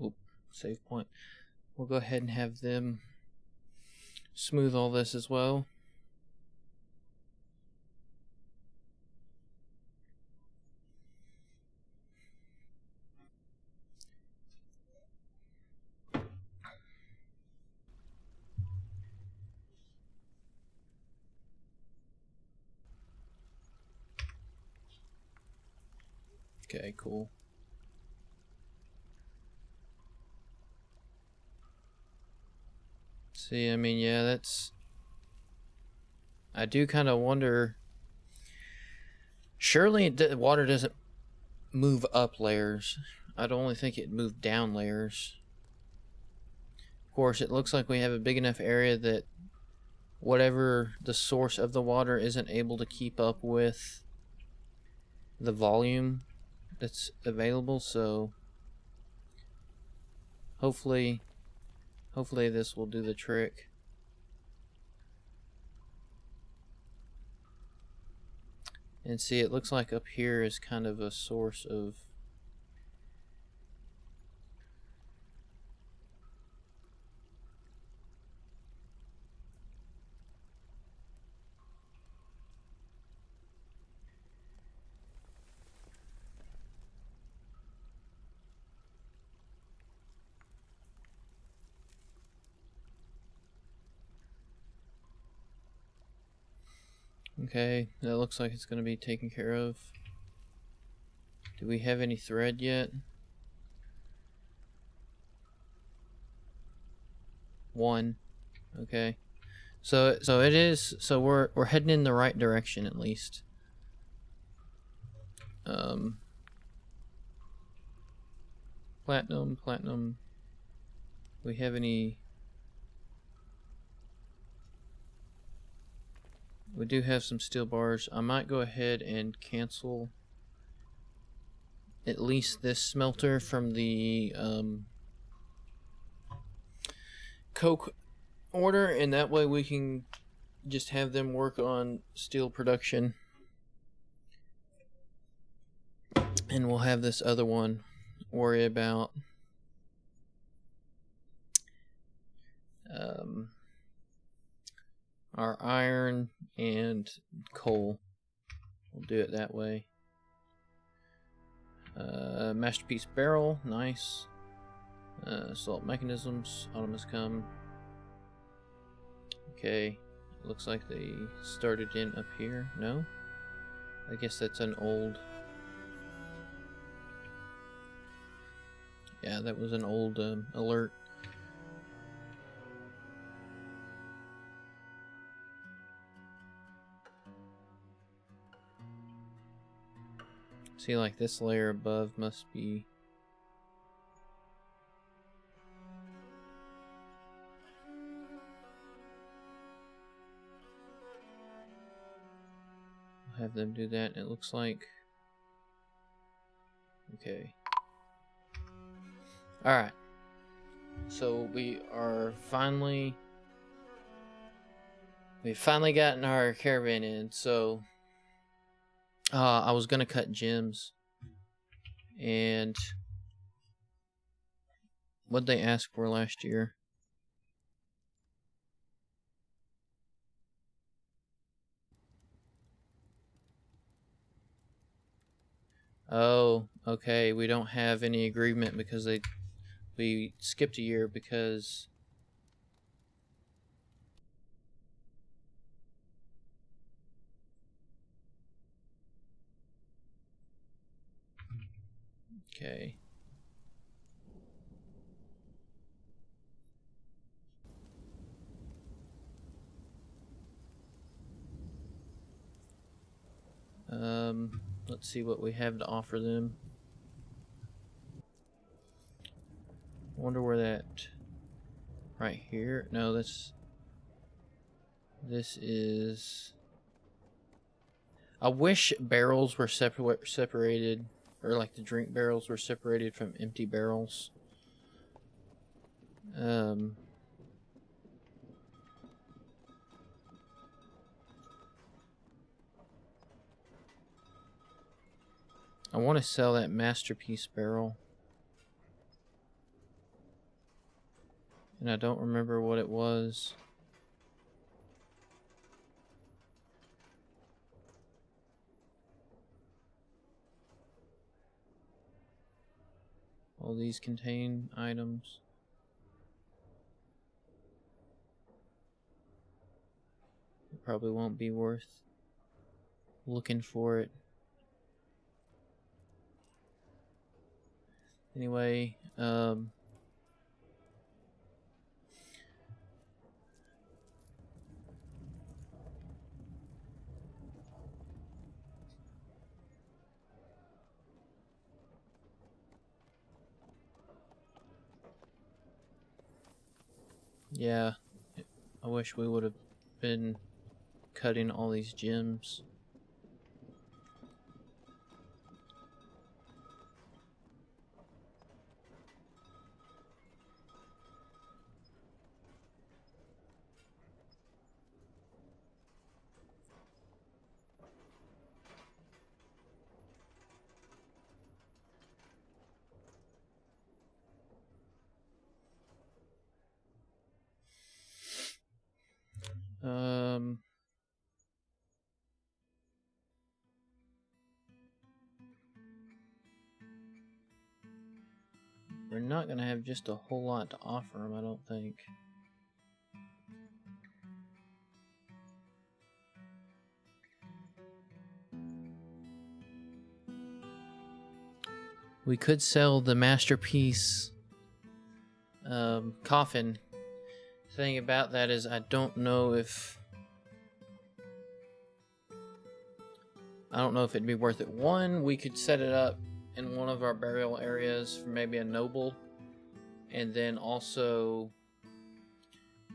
Oop, save point. We'll go ahead and have them smooth all this as well. Okay, cool. See, I mean, yeah, that's... I do kind of wonder... Surely water doesn't move up layers. I'd only think it moved down layers. Of course, it looks like we have a big enough area that whatever the source of the water isn't able to keep up with the volume that's available, so hopefully this will do the trick. And see, it looks like up here is kind of a source of Okay, that looks like it's going to be taken care of. Do we have any thread yet? One. Okay. So it is. So we're heading in the right direction at least. Platinum. We have any? We do have some steel bars. I might go ahead and cancel at least this smelter from the coke order, and that way we can just have them work on steel production, and we'll have this other one worry about our iron and coal. We'll do it that way. Masterpiece barrel, nice. Salt mechanisms, autumn has come. Okay, looks like they started in up here. No? I guess that's an old... Yeah, that was an old alert. See, like this layer above must be... I'll have them do that. It looks like... Okay. Alright. So we've finally gotten our caravan in. So I was gonna cut gems, and what'd they ask for last year? Oh, okay. We don't have any agreement because we skipped a year because okay. Let's see what we have to offer them. I wonder where that... Right here? No, this is... I wish barrels were separated, or like the drink barrels were separated from empty barrels. I want to sell that masterpiece barrel. And I don't remember what it was. All these contain items. It probably won't be worth looking for it. Anyway, yeah, I wish we would have been cutting all these gems. We're not going to have just a whole lot to offer them, I don't think. We could sell the masterpiece coffin. The thing about that is I don't know if it'd be worth it. One, we could set it up in one of our burial areas for maybe a noble, and then also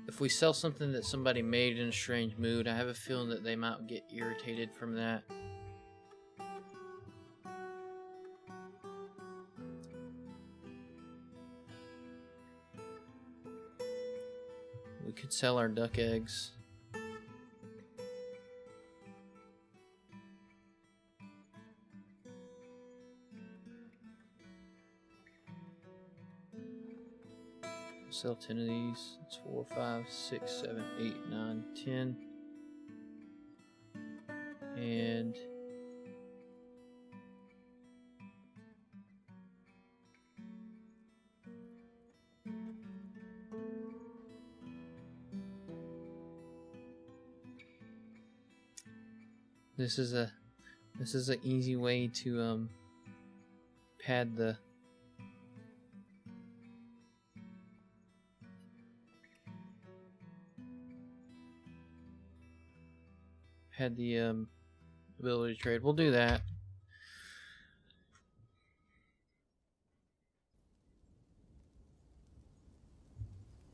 if we sell something that somebody made in a strange mood, I have a feeling that they might get irritated from that. We could sell our duck eggs. Sell 10 of these. It's 4, 5, 6, 7, 8, 9, 10. And this is an easy way to pad the ability to trade. We'll do that.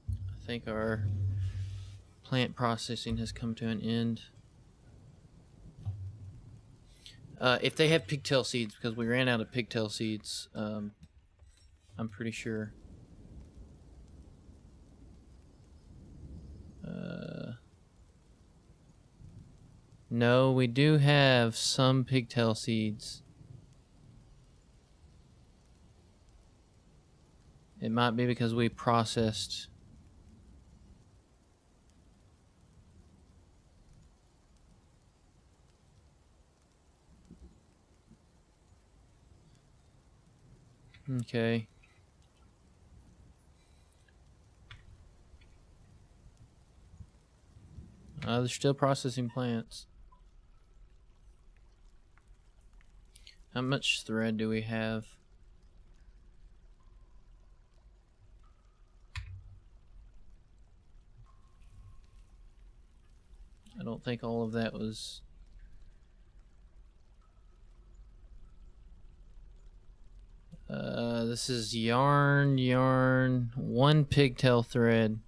I think our plant processing has come to an end. If they have pigtail seeds, because we ran out of pigtail seeds, I'm pretty sure. No, we do have some pigtail seeds. It might be because we processed. Okay. They're still processing plants. How much thread do we have? I don't think all of that was... this is yarn, one pigtail thread.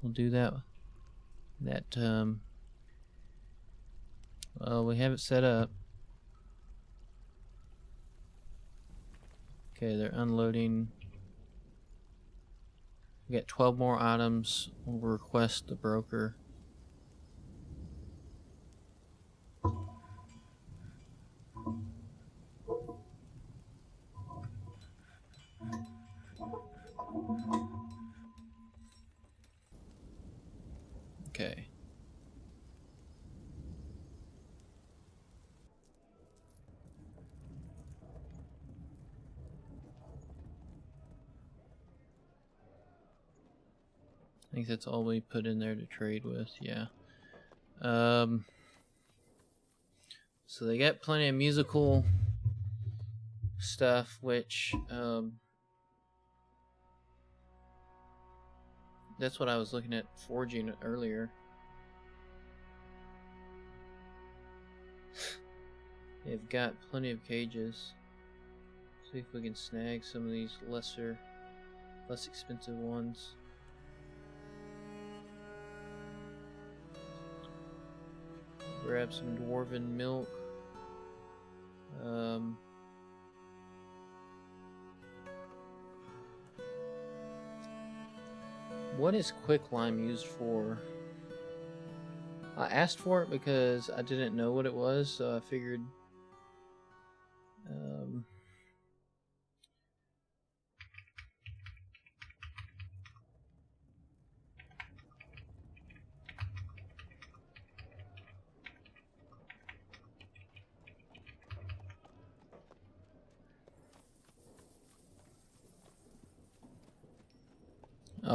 We'll do that. Well, we have it set up. Okay, they're unloading. We got 12 more items. We'll request the broker. Okay. I think that's all we put in there to trade with, yeah. So they got plenty of musical stuff, which that's what I was looking at forging earlier. They've got plenty of cages. See if we can snag some of these less expensive ones. Grab some dwarven milk. What is quicklime used for? I asked for it because I didn't know what it was, so I figured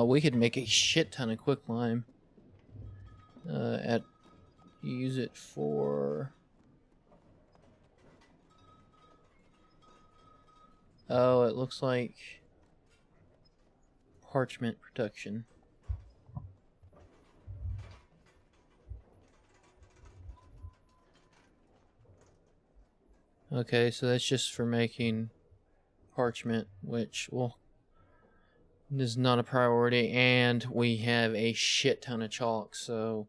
we could make a shit ton of quicklime. You use it for Oh, it looks like parchment production. Okay, so that's just for making parchment, which, well, is not a priority, and we have a shit ton of chalk, so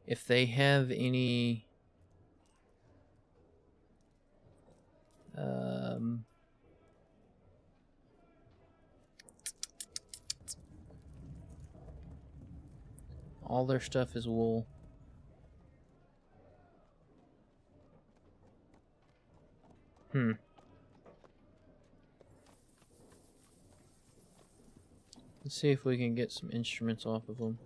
if they have any all their stuff is wool. Let's see if we can get some instruments off of them.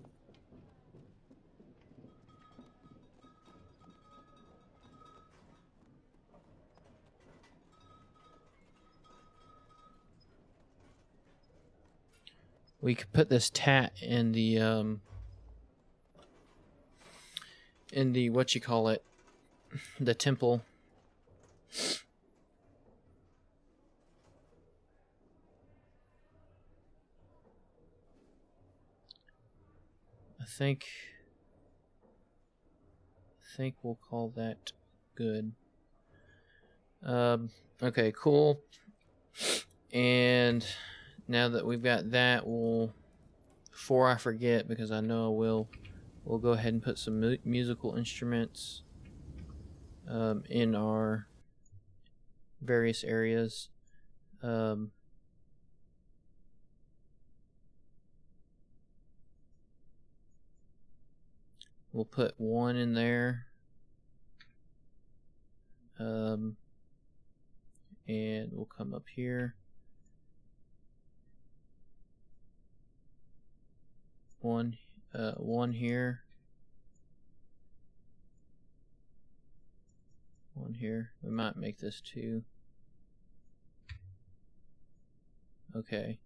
We could put this tat in the what you call it, the temple. I think we'll call that good. Okay, cool. And now that we've got that, before I forget, because I know I will, we'll go ahead and put some musical instruments in our various areas. We'll put one in there. And we'll come up here. One here. One here. We might make this two. Okay.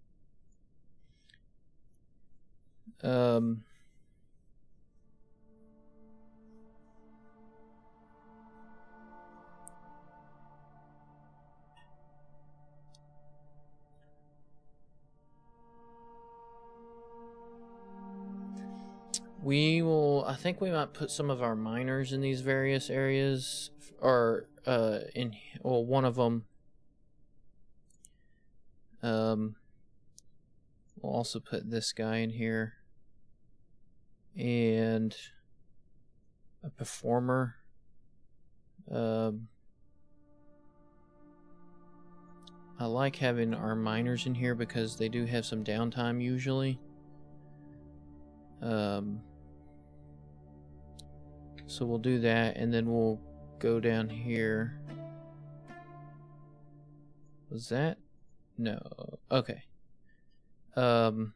I think we might put some of our miners in these various areas, or one of them. We'll also put this guy in here, and a performer. I like having our miners in here because they do have some downtime usually. So we'll do that, and then we'll go down here. Was that? No. Okay. We'll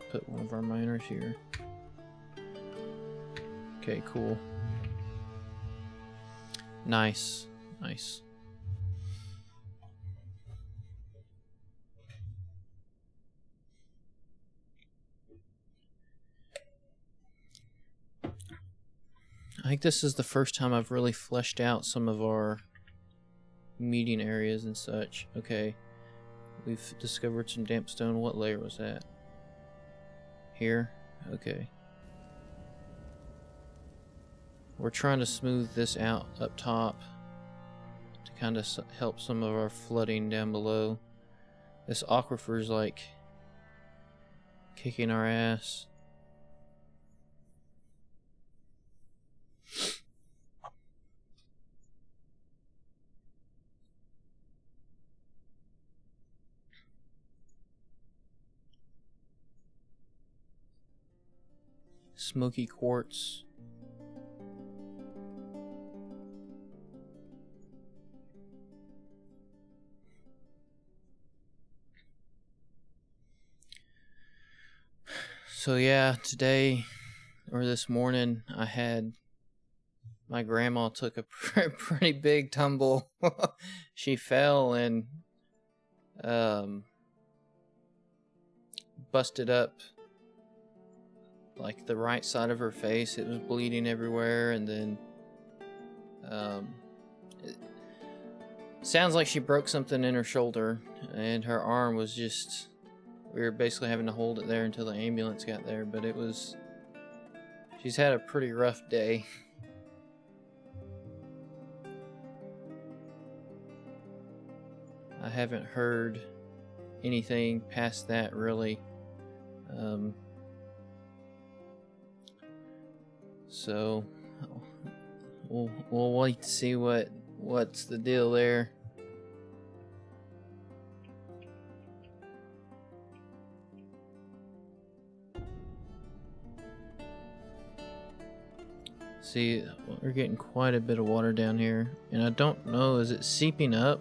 put one of our miners here. Okay, cool. Nice. Nice. I think this is the first time I've really fleshed out some of our meeting areas and such. Okay. We've discovered some damp stone. What layer was that? Here? Okay. We're trying to smooth this out up top to kind of help some of our flooding down below. This aquifer is like kicking our ass. Smoky quartz. So yeah, today, or this morning, I had my grandma took a pretty big tumble. She fell and busted up like the right side of her face. It was bleeding everywhere, and then it sounds like she broke something in her shoulder, and her arm was just, we were basically having to hold it there until the ambulance got there. But it was, she's had a pretty rough day. I haven't heard anything past that, really. So we'll wait to see what's the deal there. See, we're getting quite a bit of water down here, and I don't know, is it seeping up?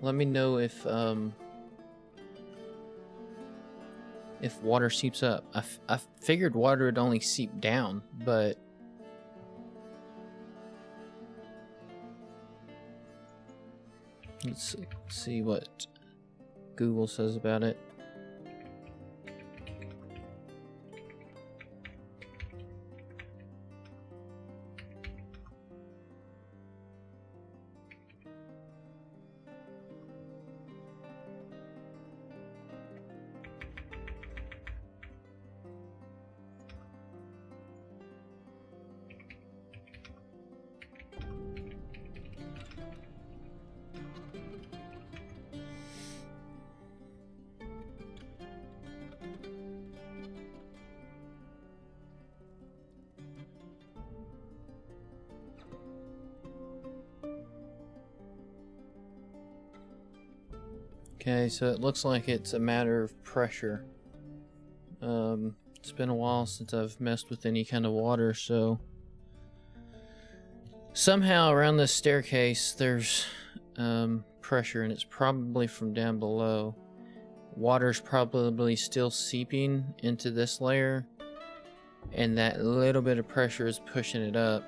Let me know if water seeps up. I figured water would only seep down, but let's see what Google says about it. Okay, so it looks like it's a matter of pressure. It's been a while since I've messed with any kind of water, so somehow around this staircase there's pressure, and it's probably from down below. Water's probably still seeping into this layer, and that little bit of pressure is pushing it up.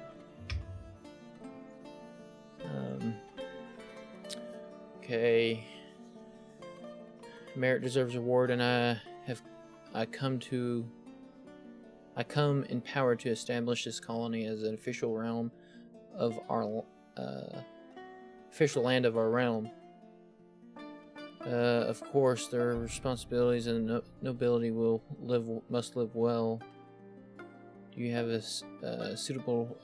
Okay. Merit deserves award, and I come in power to establish this colony as an official realm of our official land of our realm. Of course, their responsibilities and nobility must live well. Do you have a suitable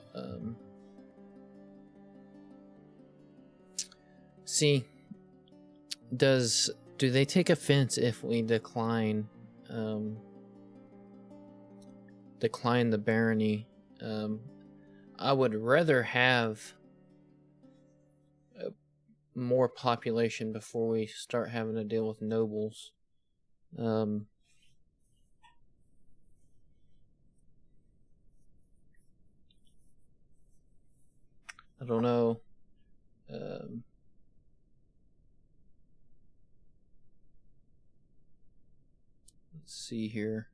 see? Do they take offense if we decline the barony? I would rather have more population before we start having to deal with nobles. I don't know. Let's see here.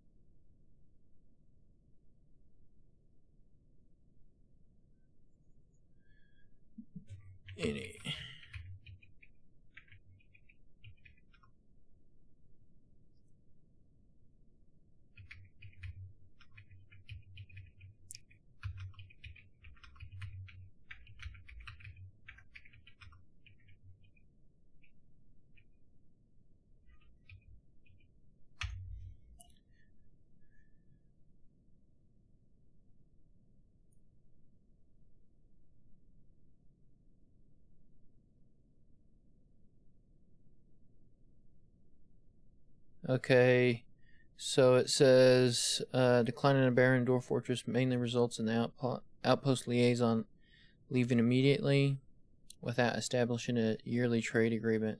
Okay, so it says declining a baron Dwarf fortress mainly results in the outpost liaison leaving immediately without establishing a yearly trade agreement.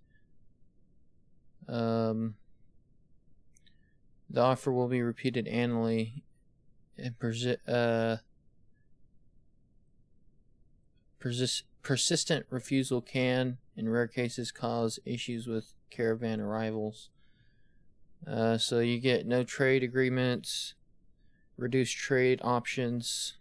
The offer will be repeated annually, and persistent refusal can, in rare cases, cause issues with caravan arrivals. So you get no trade agreements, reduced trade options.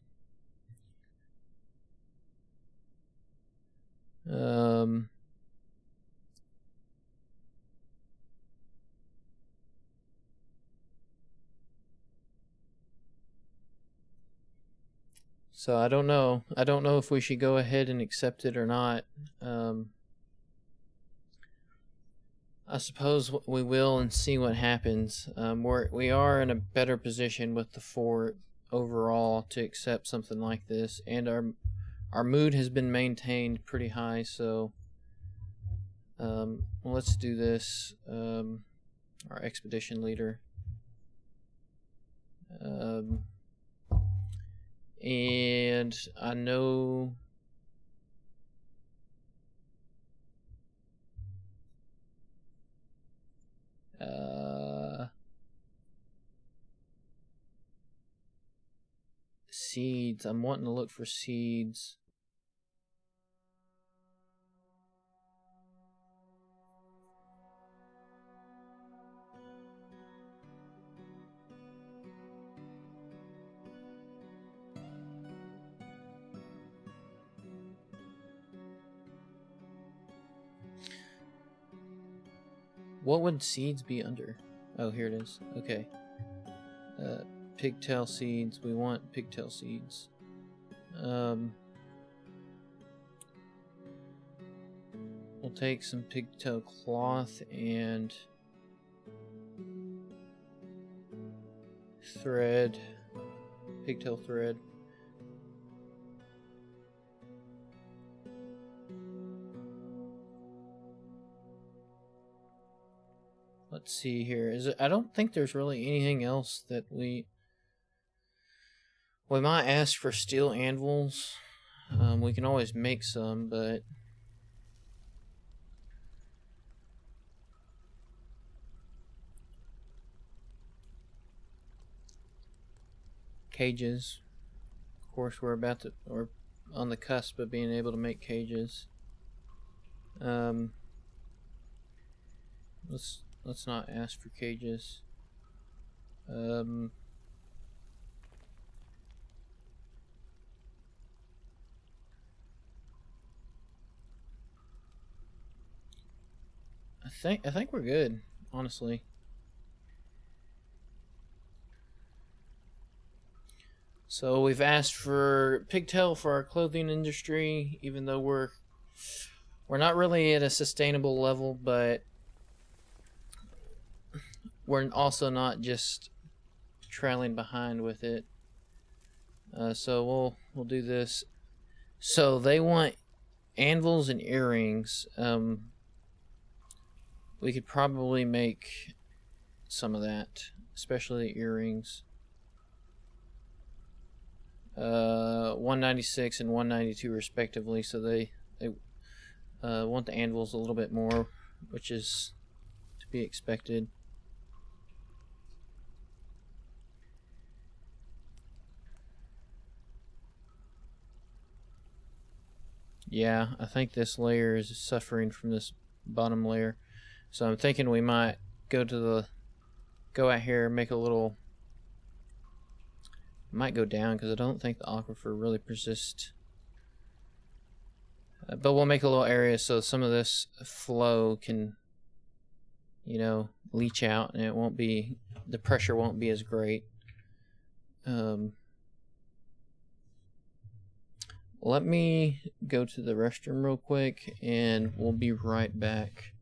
So I don't know. I don't know if we should go ahead and accept it or not. I suppose we will and see what happens. We are in a better position with the fort overall to accept something like this, and our mood has been maintained pretty high. So let's do this. Our expedition leader. And I know seeds. I'm wanting to look for seeds. What would seeds be under? Oh, here it is. Okay. Pigtail seeds. We want pigtail seeds. We'll take some pigtail cloth and thread. Pigtail thread. Let's see here. I don't think there's really anything else that we might ask for steel anvils. We can always make some, but cages. Of course, we're on the cusp of being able to make cages. Let's not ask for cages. I think we're good, honestly. So we've asked for pigtail for our clothing industry, even though we're not really at a sustainable level, but we're also not just trailing behind with it. So we'll do this. So they want anvils and earrings. We could probably make some of that, especially the earrings. 196 and 192 respectively. So they want the anvils a little bit more, which is to be expected. Yeah, I think this layer is suffering from this bottom layer. So I'm thinking we might go out here, make a little, might go down because I don't think the aquifer really persists. But we'll make a little area so some of this flow can, leach out, and the pressure won't be as great. Let me go to the restroom real quick, and we'll be right back.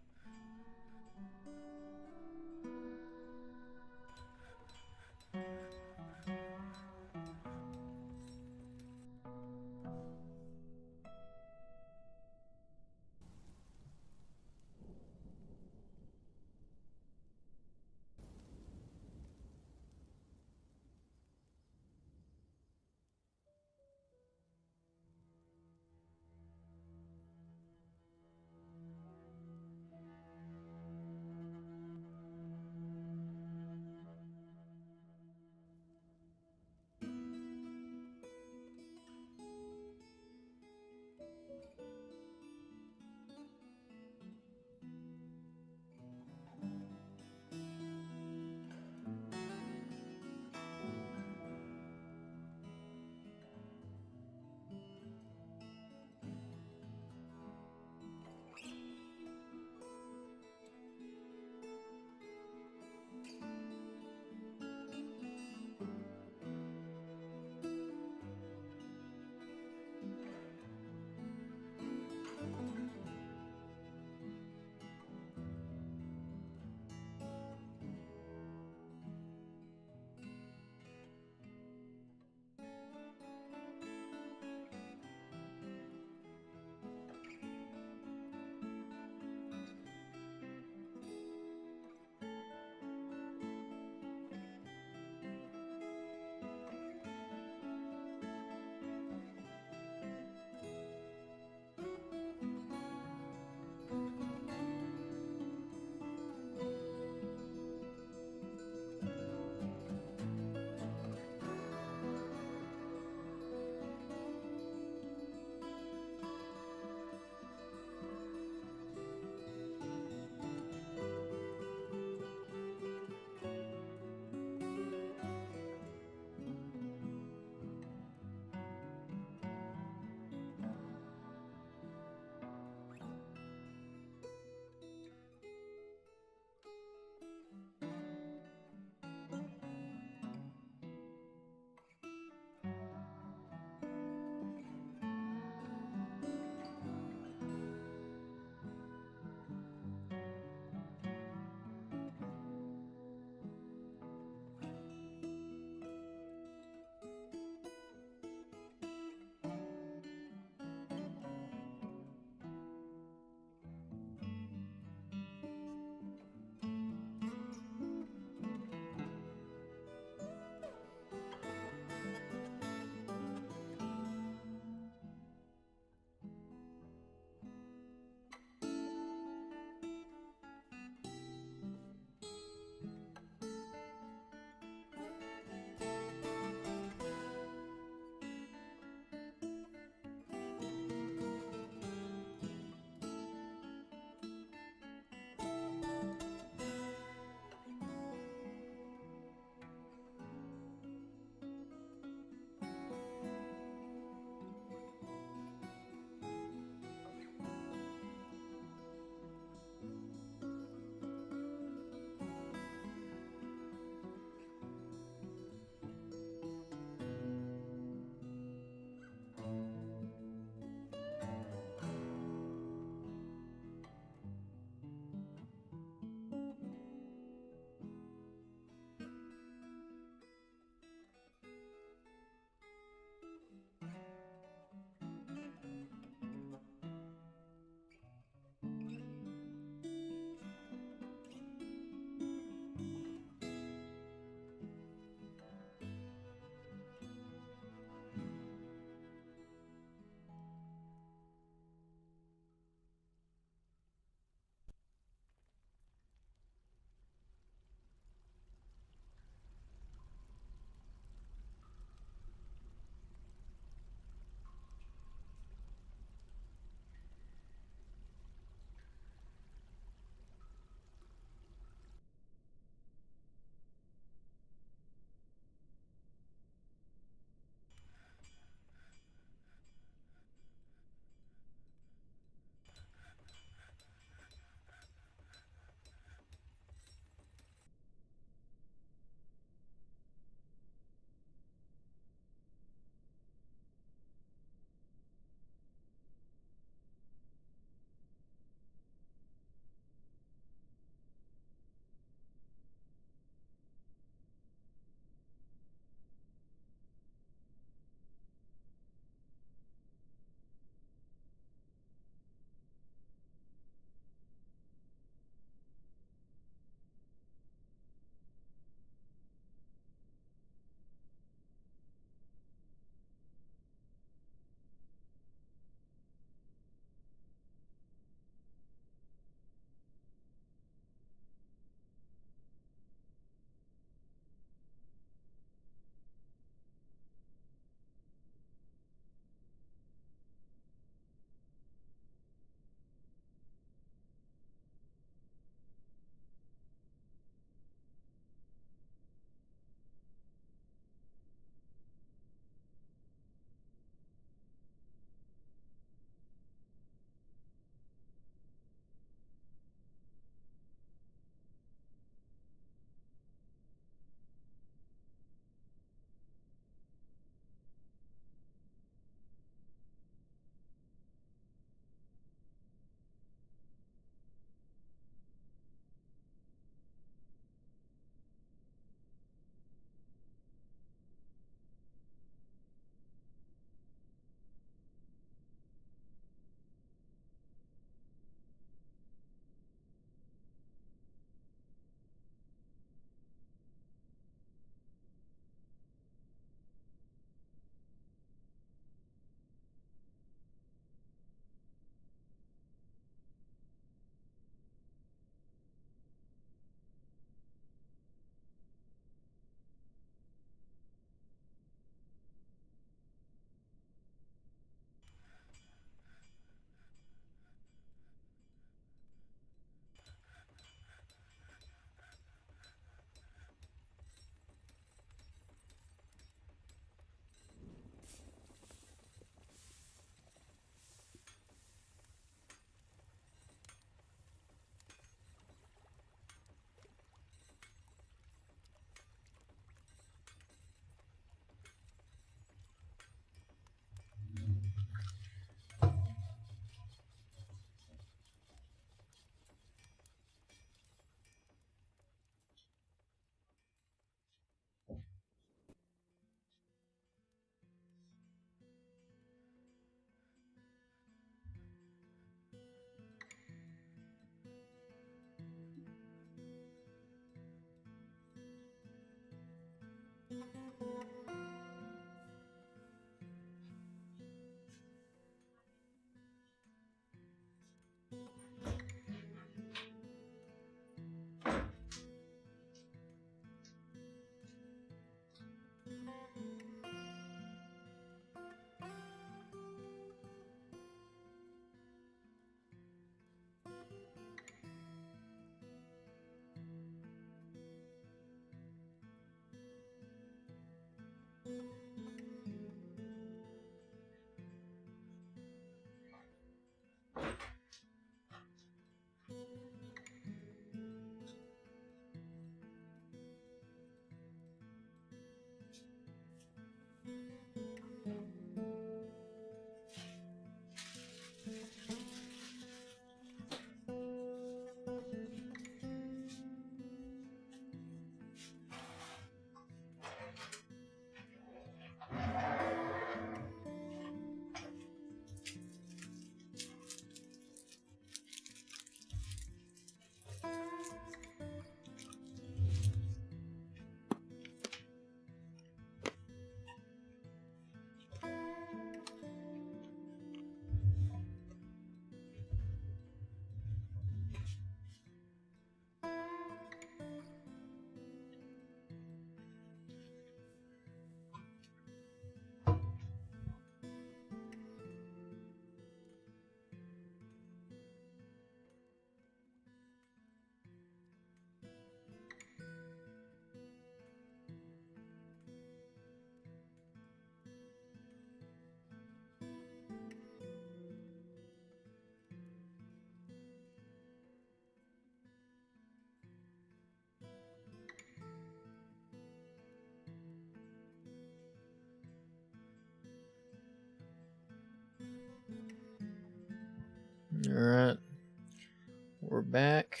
back.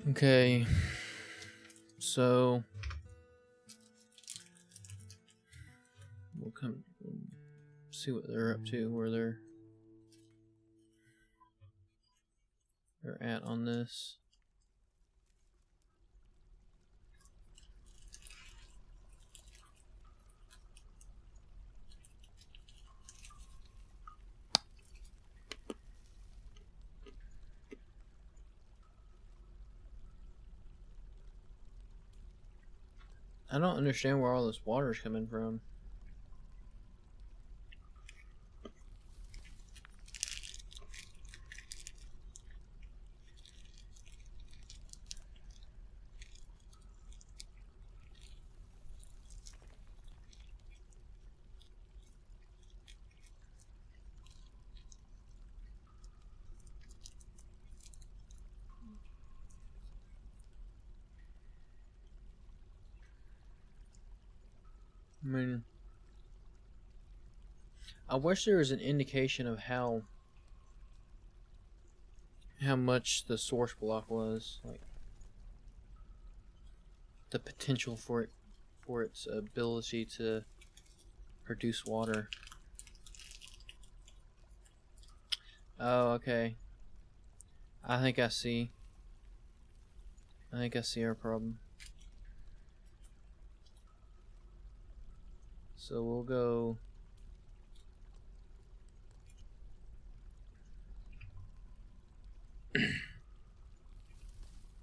Okay. So we'll come see what they're up to, where they're at on this. I don't understand where all this water is coming from. I mean, I wish there was an indication of how much the source block was, like the potential for it, for its ability to produce water. Oh, okay. I think I see. I think I see our problem. So we'll go.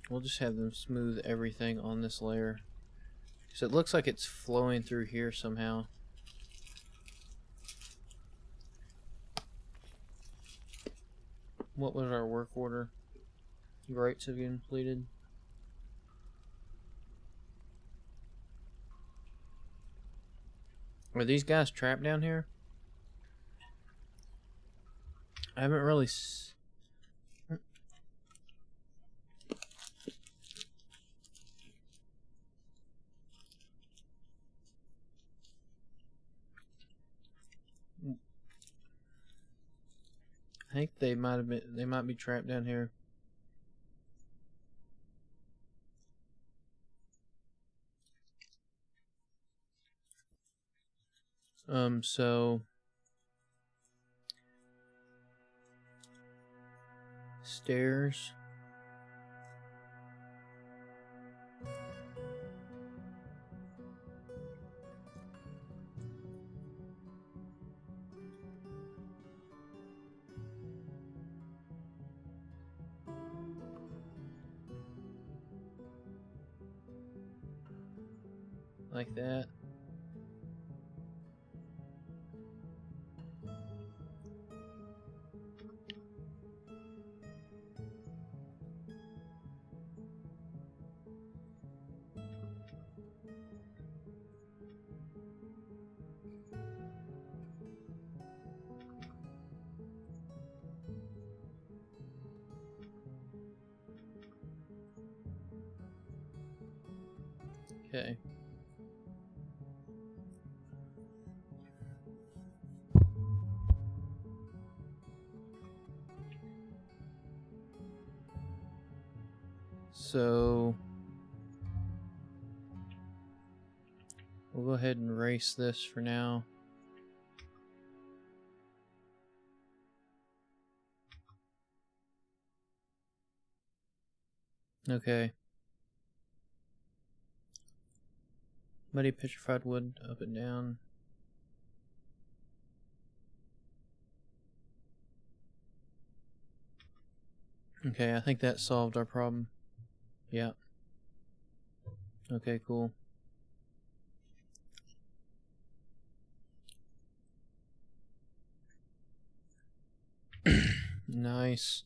We'll just have them smooth everything on this layer. So it looks like it's flowing through here somehow. What was our work order? Rights have been completed. Are these guys trapped down here? I haven't really I think they might have been. They might be trapped down here. So stairs. Like that. Okay. So we'll go ahead and erase this for now. Okay. Muddy petrified wood up and down. Okay, I think that solved our problem. Yeah. Okay, cool. Nice.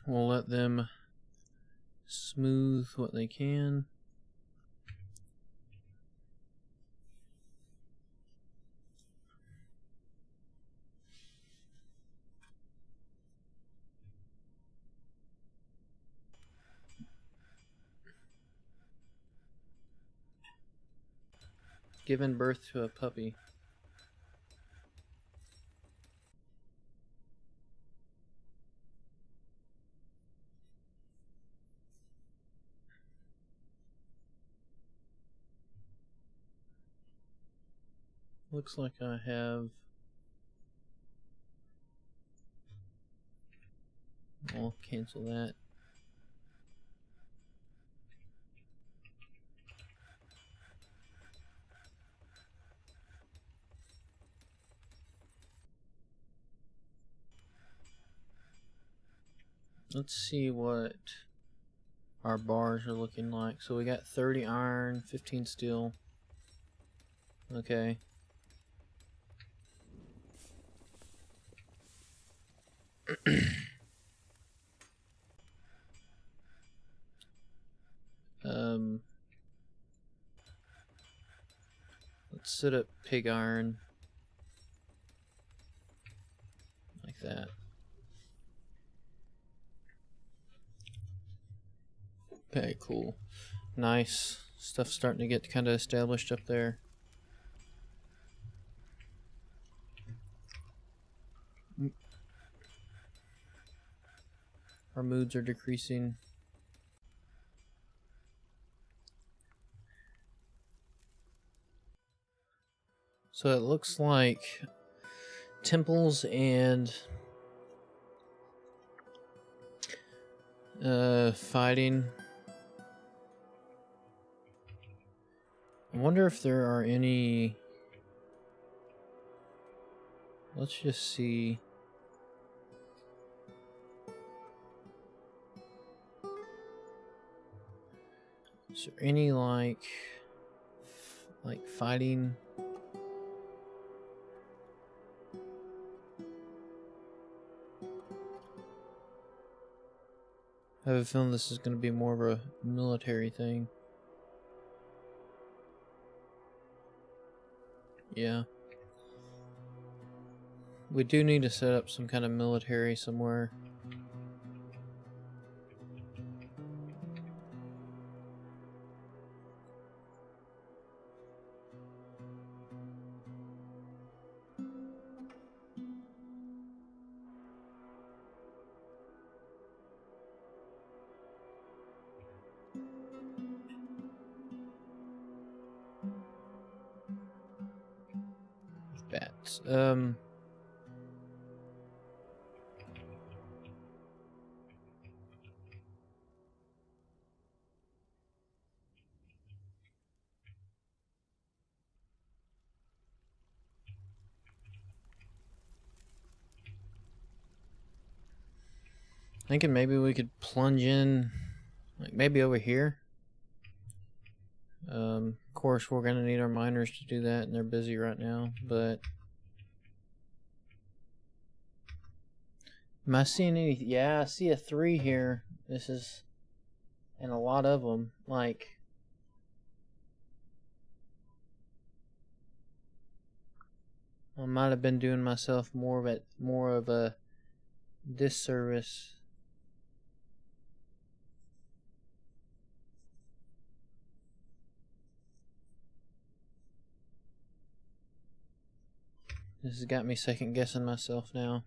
We'll let them smooth what they can. Giving birth to a puppy. Looks like I have... I'll cancel that. Let's see what our bars are looking like. So we got 30 iron, 15 steel. Okay. Let's set up pig iron like that. Okay, cool. Nice. Stuff's starting to get kind of established up there. Our moods are decreasing. So it looks like temples and fighting. I wonder if there are any... Let's just see. Is there any like fighting? I have a feeling this is going to be more of a military thing. Yeah. We do need to set up some kind of military somewhere. Bats. Thinking maybe we could plunge in, like maybe over here. Of course, we're gonna need our miners to do that, and they're busy right now. But am I seeing any? Yeah, I see a 3 here. This is, and a lot of them. Like, I might have been doing myself more of a disservice. This has got me second guessing myself now.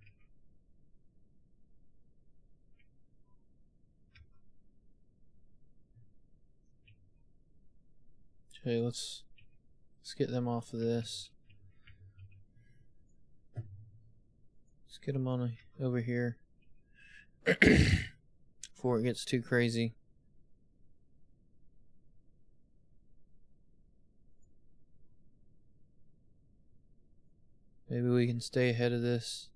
Okay, let's get them off of this. Let's get them on over here before it gets too crazy. Maybe we can stay ahead of this.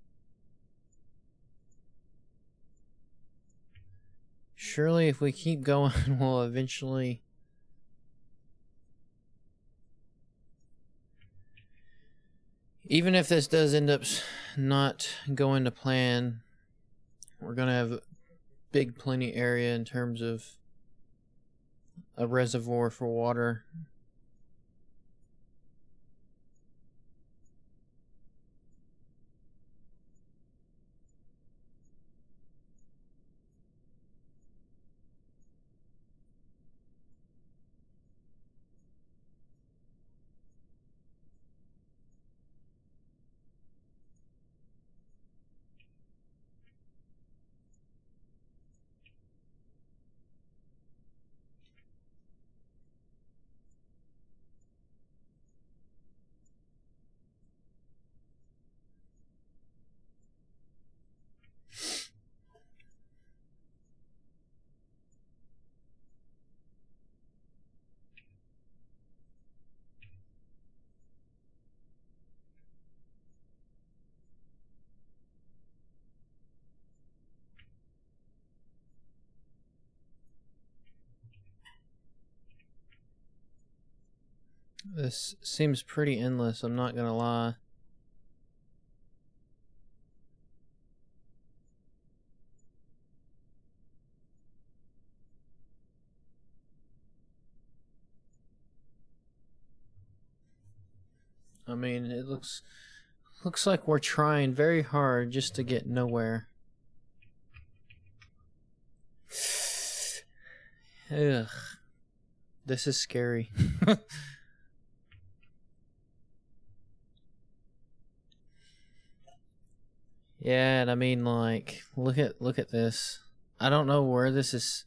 Surely if we keep going, we'll eventually... Even if this does end up not going to plan, we're going to have a big plenty area in terms of a reservoir for water. This seems pretty endless, I'm not gonna lie. I mean, it looks like we're trying very hard just to get nowhere. Ugh. This is scary. Yeah, and I mean, like, look at this. I don't know where this is.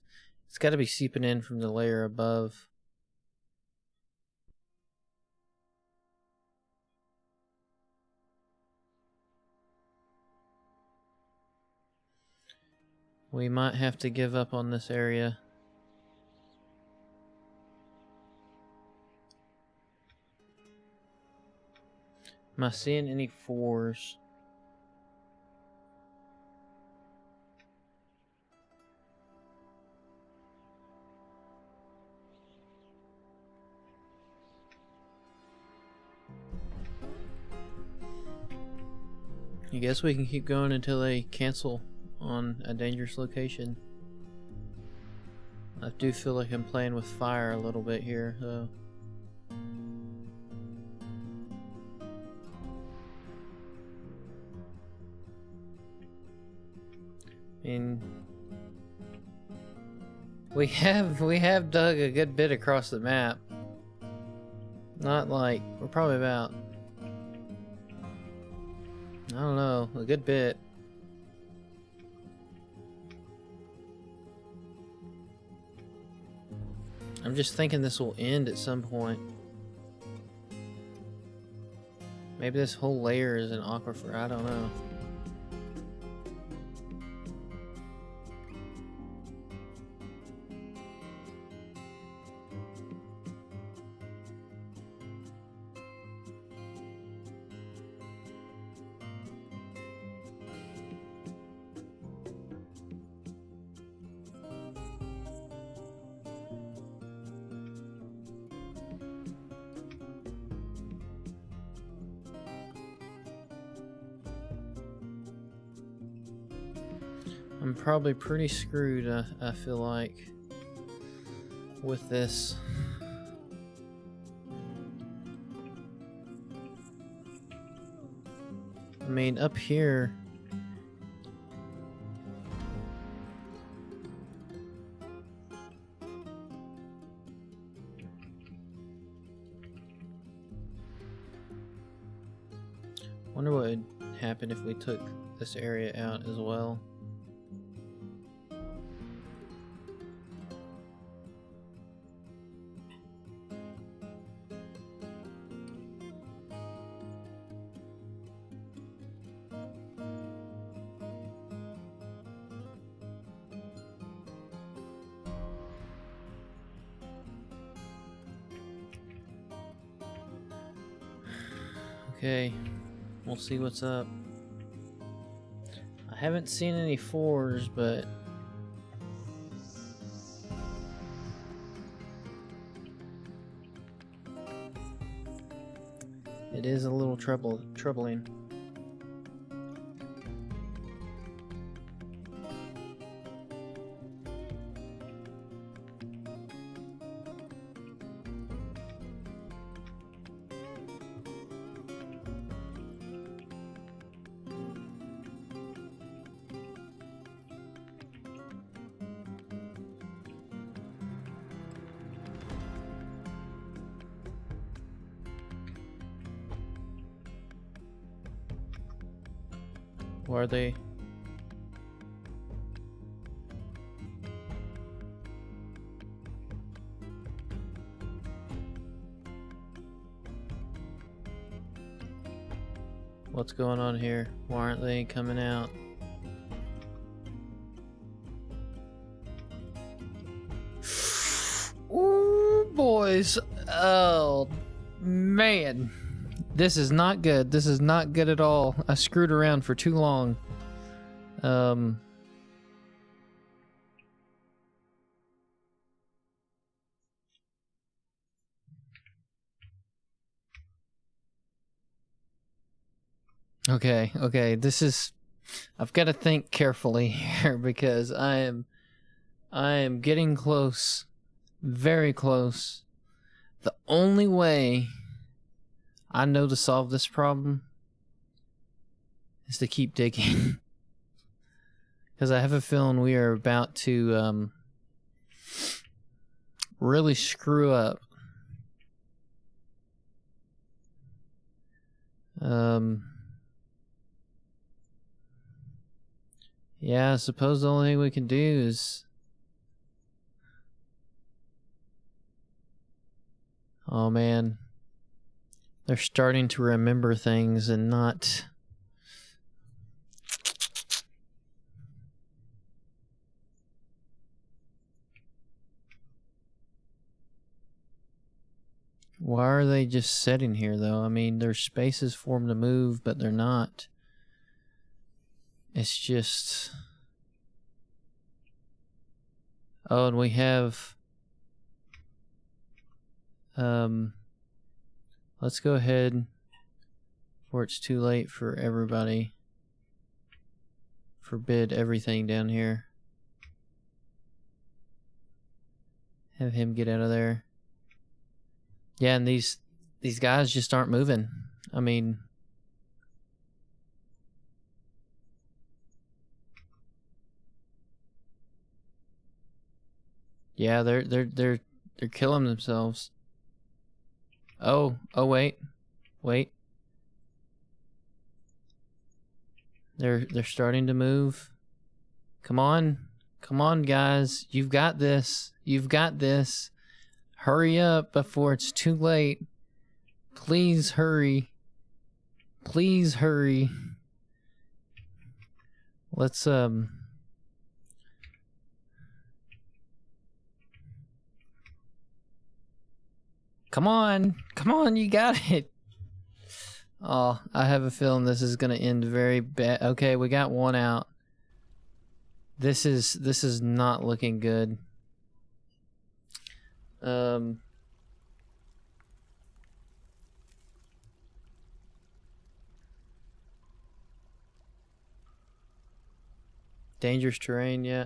It's got to be seeping in from the layer above. We might have to give up on this area. Am I seeing any fours? I guess we can keep going until they cancel on a dangerous location. I do feel like I'm playing with fire a little bit here, though. I mean, we have dug a good bit across the map. Not like, we're probably about, I don't know, a good bit. I'm just thinking this will end at some point. Maybe this whole layer is an aquifer, I don't know. I'm probably pretty screwed, I feel like, with this. I mean, up here, wonder what would happen if we took this area out as well. Okay, we'll see what's up. I haven't seen any fours, but it is a little troubling. Where are they? What's going on here? Why aren't they coming out? Ooh, boys. Oh, man. This is not good. This is not good at all. I screwed around for too long. Okay, okay, this is... I've got to think carefully here because I am getting close. Very close. The only way I know to solve this problem is to keep digging. Because I have a feeling we are about to really screw up. Yeah, I suppose the only thing we can do is... Oh man. They're starting to remember things and not... Why are they just sitting here though? I mean, there's spaces for them to move, but they're not. It's just... Oh, and we have... Let's go ahead before it's too late for everybody. Forbid everything down here. Have him get out of there. Yeah, and these guys just aren't moving. I mean... Yeah, they're killing themselves. Oh, wait. They're starting to move. Come on, guys. You've got this. Hurry up before it's too late. Please hurry. Let's Come on, you got it. Oh, I have a feeling this is gonna end very bad. Okay, we got one out. This is not looking good. Dangerous terrain, yeah.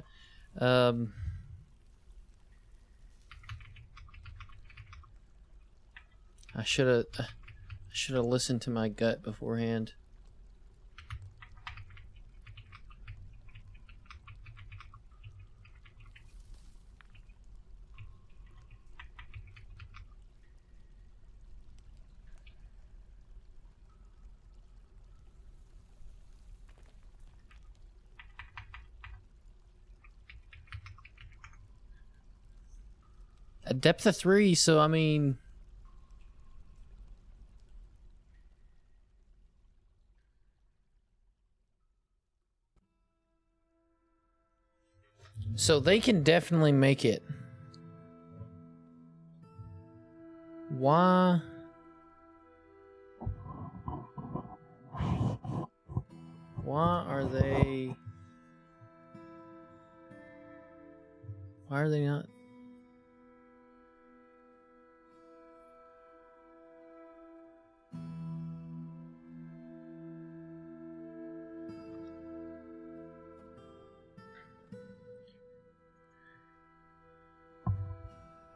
I should have listened to my gut beforehand. A depth of 3, so I mean... So they can definitely make it. Why? Why are they not?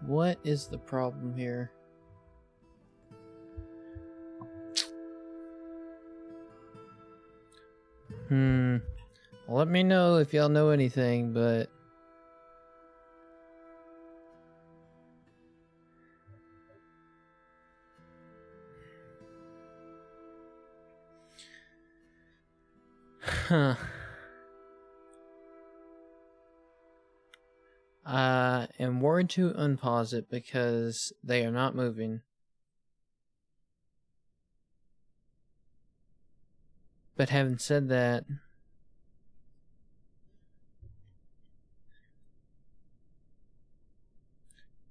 What is the problem here? Let me know if y'all know anything, but... Huh. I am worried to unpause it because they are not moving. But having said that,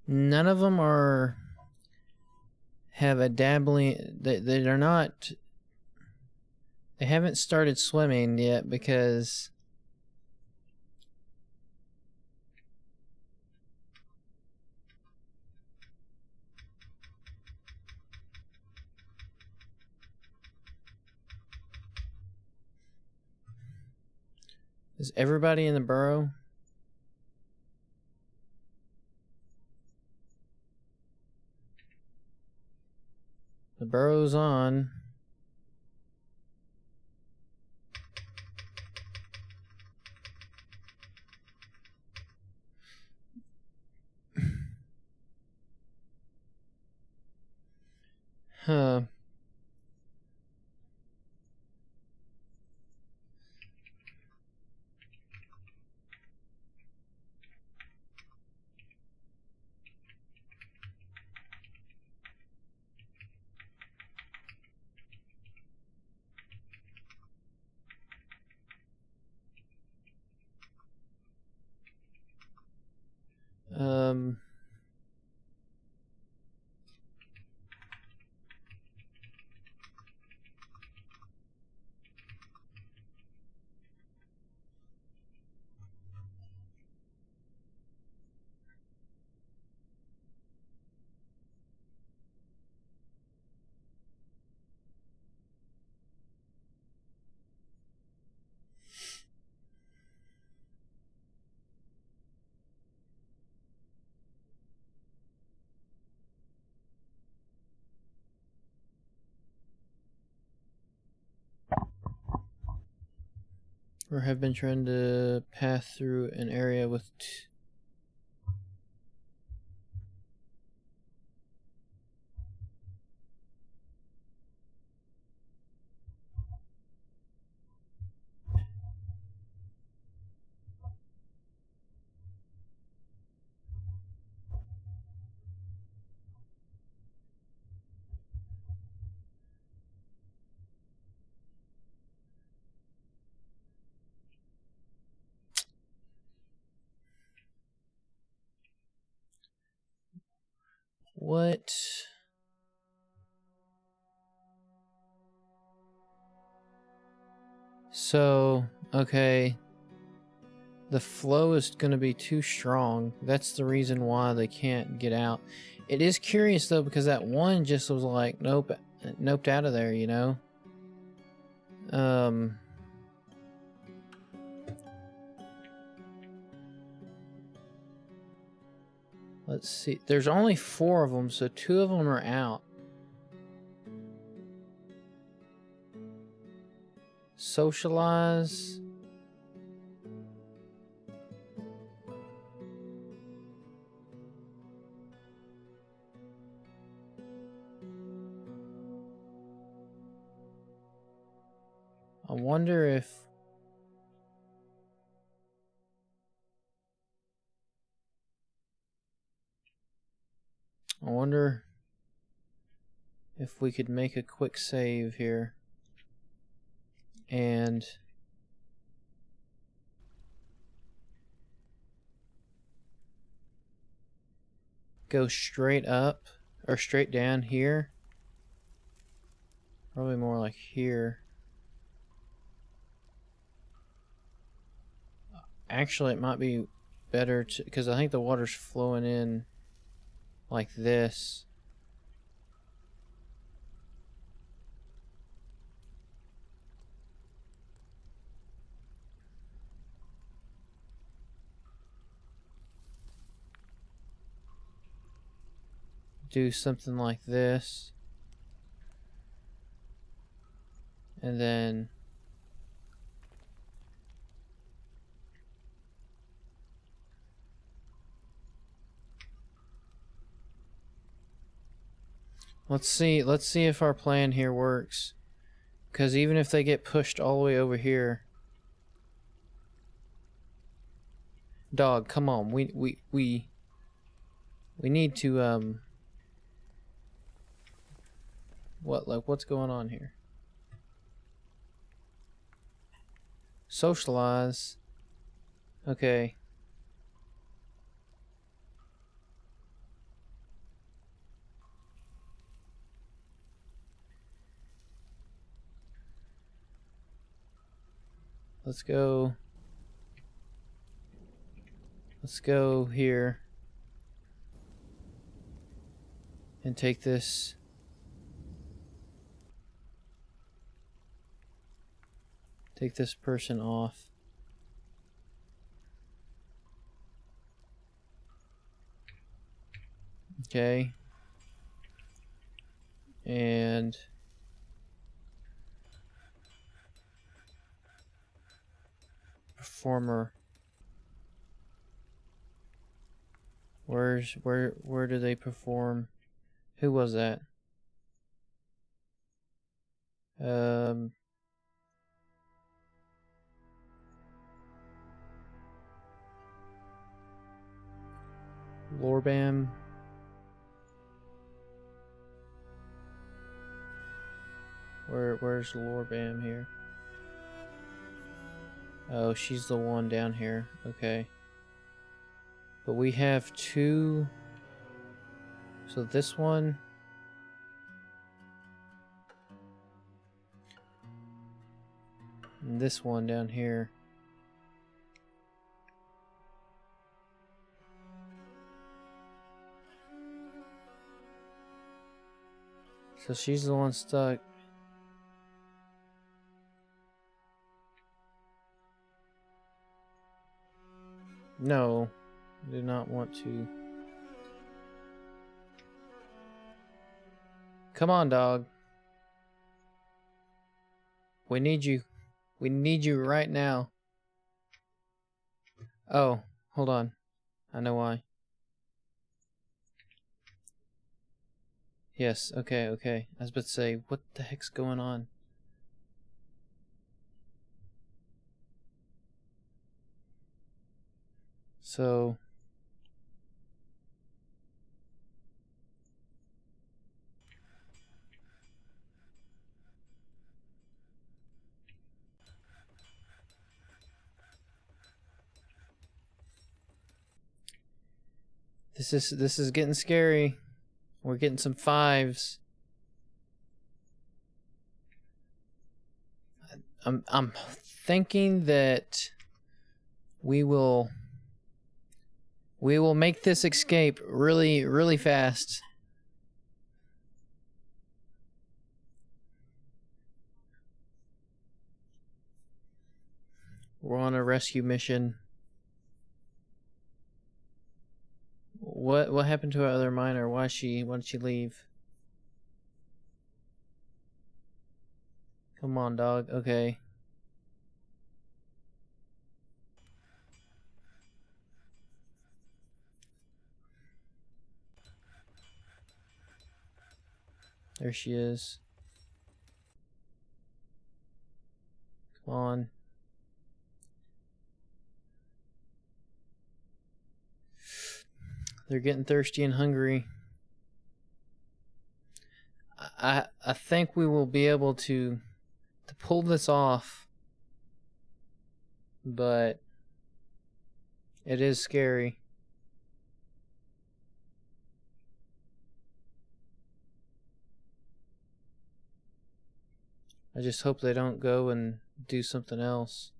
none of them have a dabbling. They're not. They haven't started swimming yet because Is everybody in the burrow? The burrow's on. Huh. Um... Or have been trying to pass through an area with what? So, okay. The flow is going to be too strong. That's the reason why they can't get out. It is curious though, because that one just was like, nope, noped out of there, you know? Let's see. There's only 4 of them, so 2 of them are out. Socialize. I wonder if... I wonder if we could make a quick save here. And... go straight up, or straight down here. Probably more like here. Actually, it might be better to, because I think the water's flowing in like this. Do something like this. And then let's see if our plan here works. Because even if they get pushed all the way over here, dog, come on, we need to what's going on here? Socialize. Okay. Let's go. Let's go here and take this. Take this person off. Okay. And performer. Where do they perform? Who was that? Lorbam. Where's Lorbam here? Oh, she's the one down here. Okay. But we have two. So this one. And this one down here. So she's the one stuck. No, I do not want to. Come on, dog. We need you. We need you right now. Oh, hold on. I know why. Yes, okay, okay. I was about to say, what the heck's going on? So... This is getting scary. We're getting some 5s. I'm thinking that we will make this escape really fast. We're on a rescue mission. What happened to our other miner? Why did she leave? Come on, dog. Okay. There she is. Come on. They're getting thirsty and hungry. I think we will be able to pull this off, but it is scary. I just hope they don't go and do something else.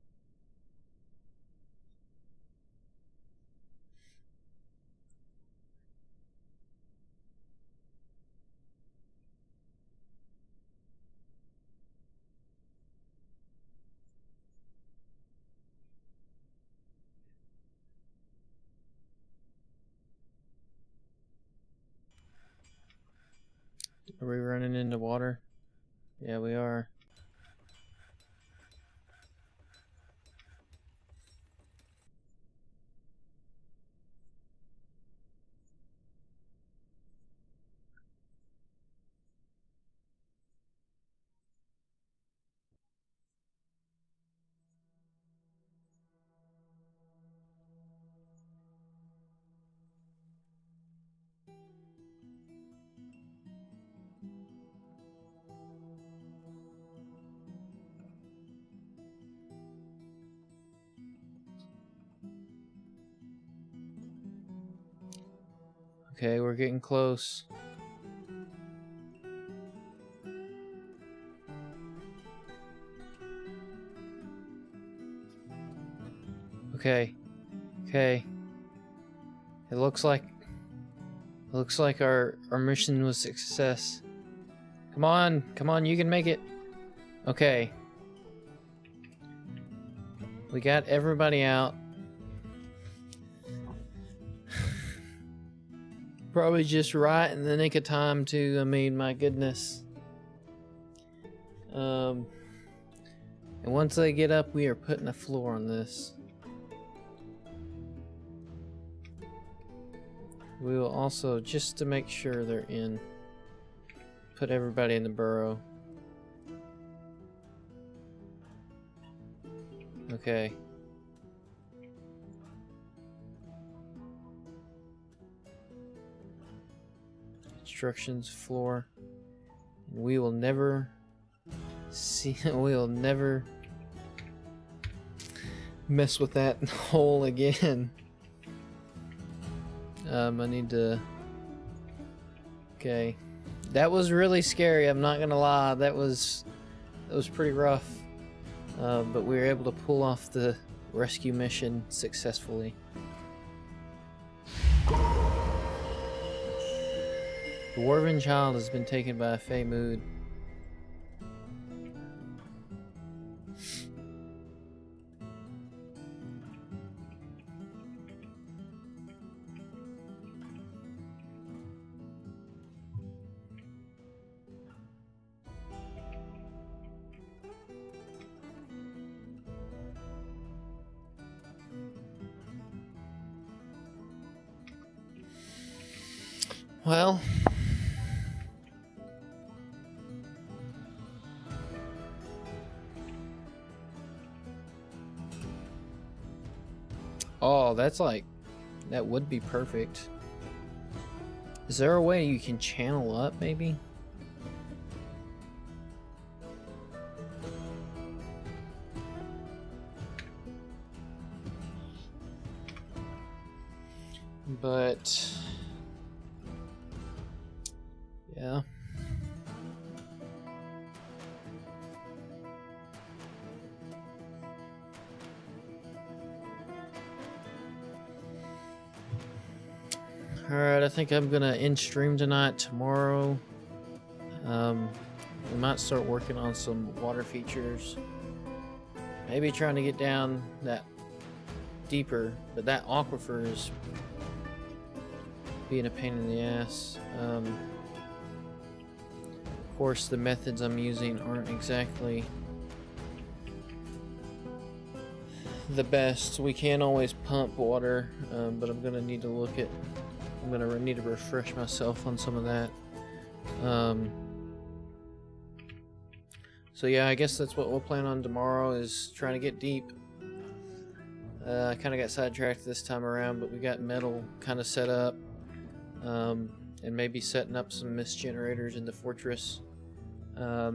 Are we running into water? Yeah, we are. Okay, we're getting close. Okay. Okay. It looks like our mission was a success. Come on, you can make it. Okay. We got everybody out. Probably just right in the nick of time too. I mean, my goodness. And once they get up, we are putting a floor on this. We will also, just to make sure they're in, put everybody in the burrow. Okay. Instructions floor. We will never see. We will never mess with that hole again. I need to. Okay, that was really scary. I'm not gonna lie. That was pretty rough. But we were able to pull off the rescue mission successfully. The Dwarven child has been taken by a Fey mood. Well, oh, that's like, that would be perfect. Is there a way you can channel up, maybe? But yeah. Alright, I think I'm gonna end stream tonight. Tomorrow, we might start working on some water features. Maybe trying to get down that deeper, but that aquifer is being a pain in the ass. Of course, the methods I'm using aren't exactly the best. We can't always pump water, but I'm gonna need to look at. I'm gonna need to refresh myself on some of that. So yeah, I guess that's what we'll plan on tomorrow, is trying to get deep. I kind of got sidetracked this time around, but we got metal kind of set up, and maybe setting up some mist generators in the fortress. I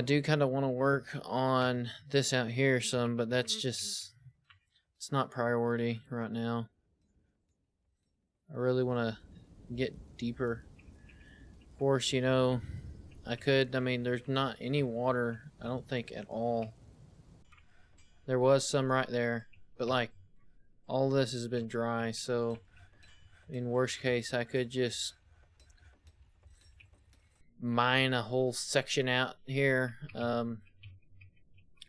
do kind of want to work on this out here some, but that's just, it's not priority right now. I really want to get deeper. Of course, you know, I mean, there's not any water, I don't think, at all. There was some right there, but like, all this has been dry, so in worst case, I could just mine a whole section out here. I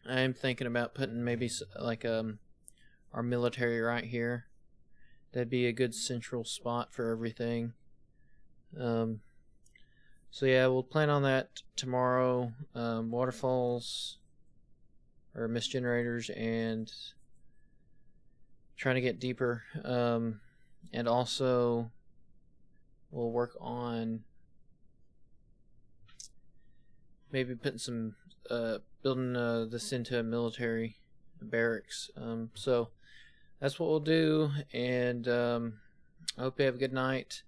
am thinking about putting maybe like our military right here. That'd be a good central spot for everything. So yeah, we'll plan on that tomorrow. Waterfalls or mist generators, and trying to get deeper. And also we'll work on maybe putting some building this into a military barracks. So that's what we'll do, and I hope you have a good night.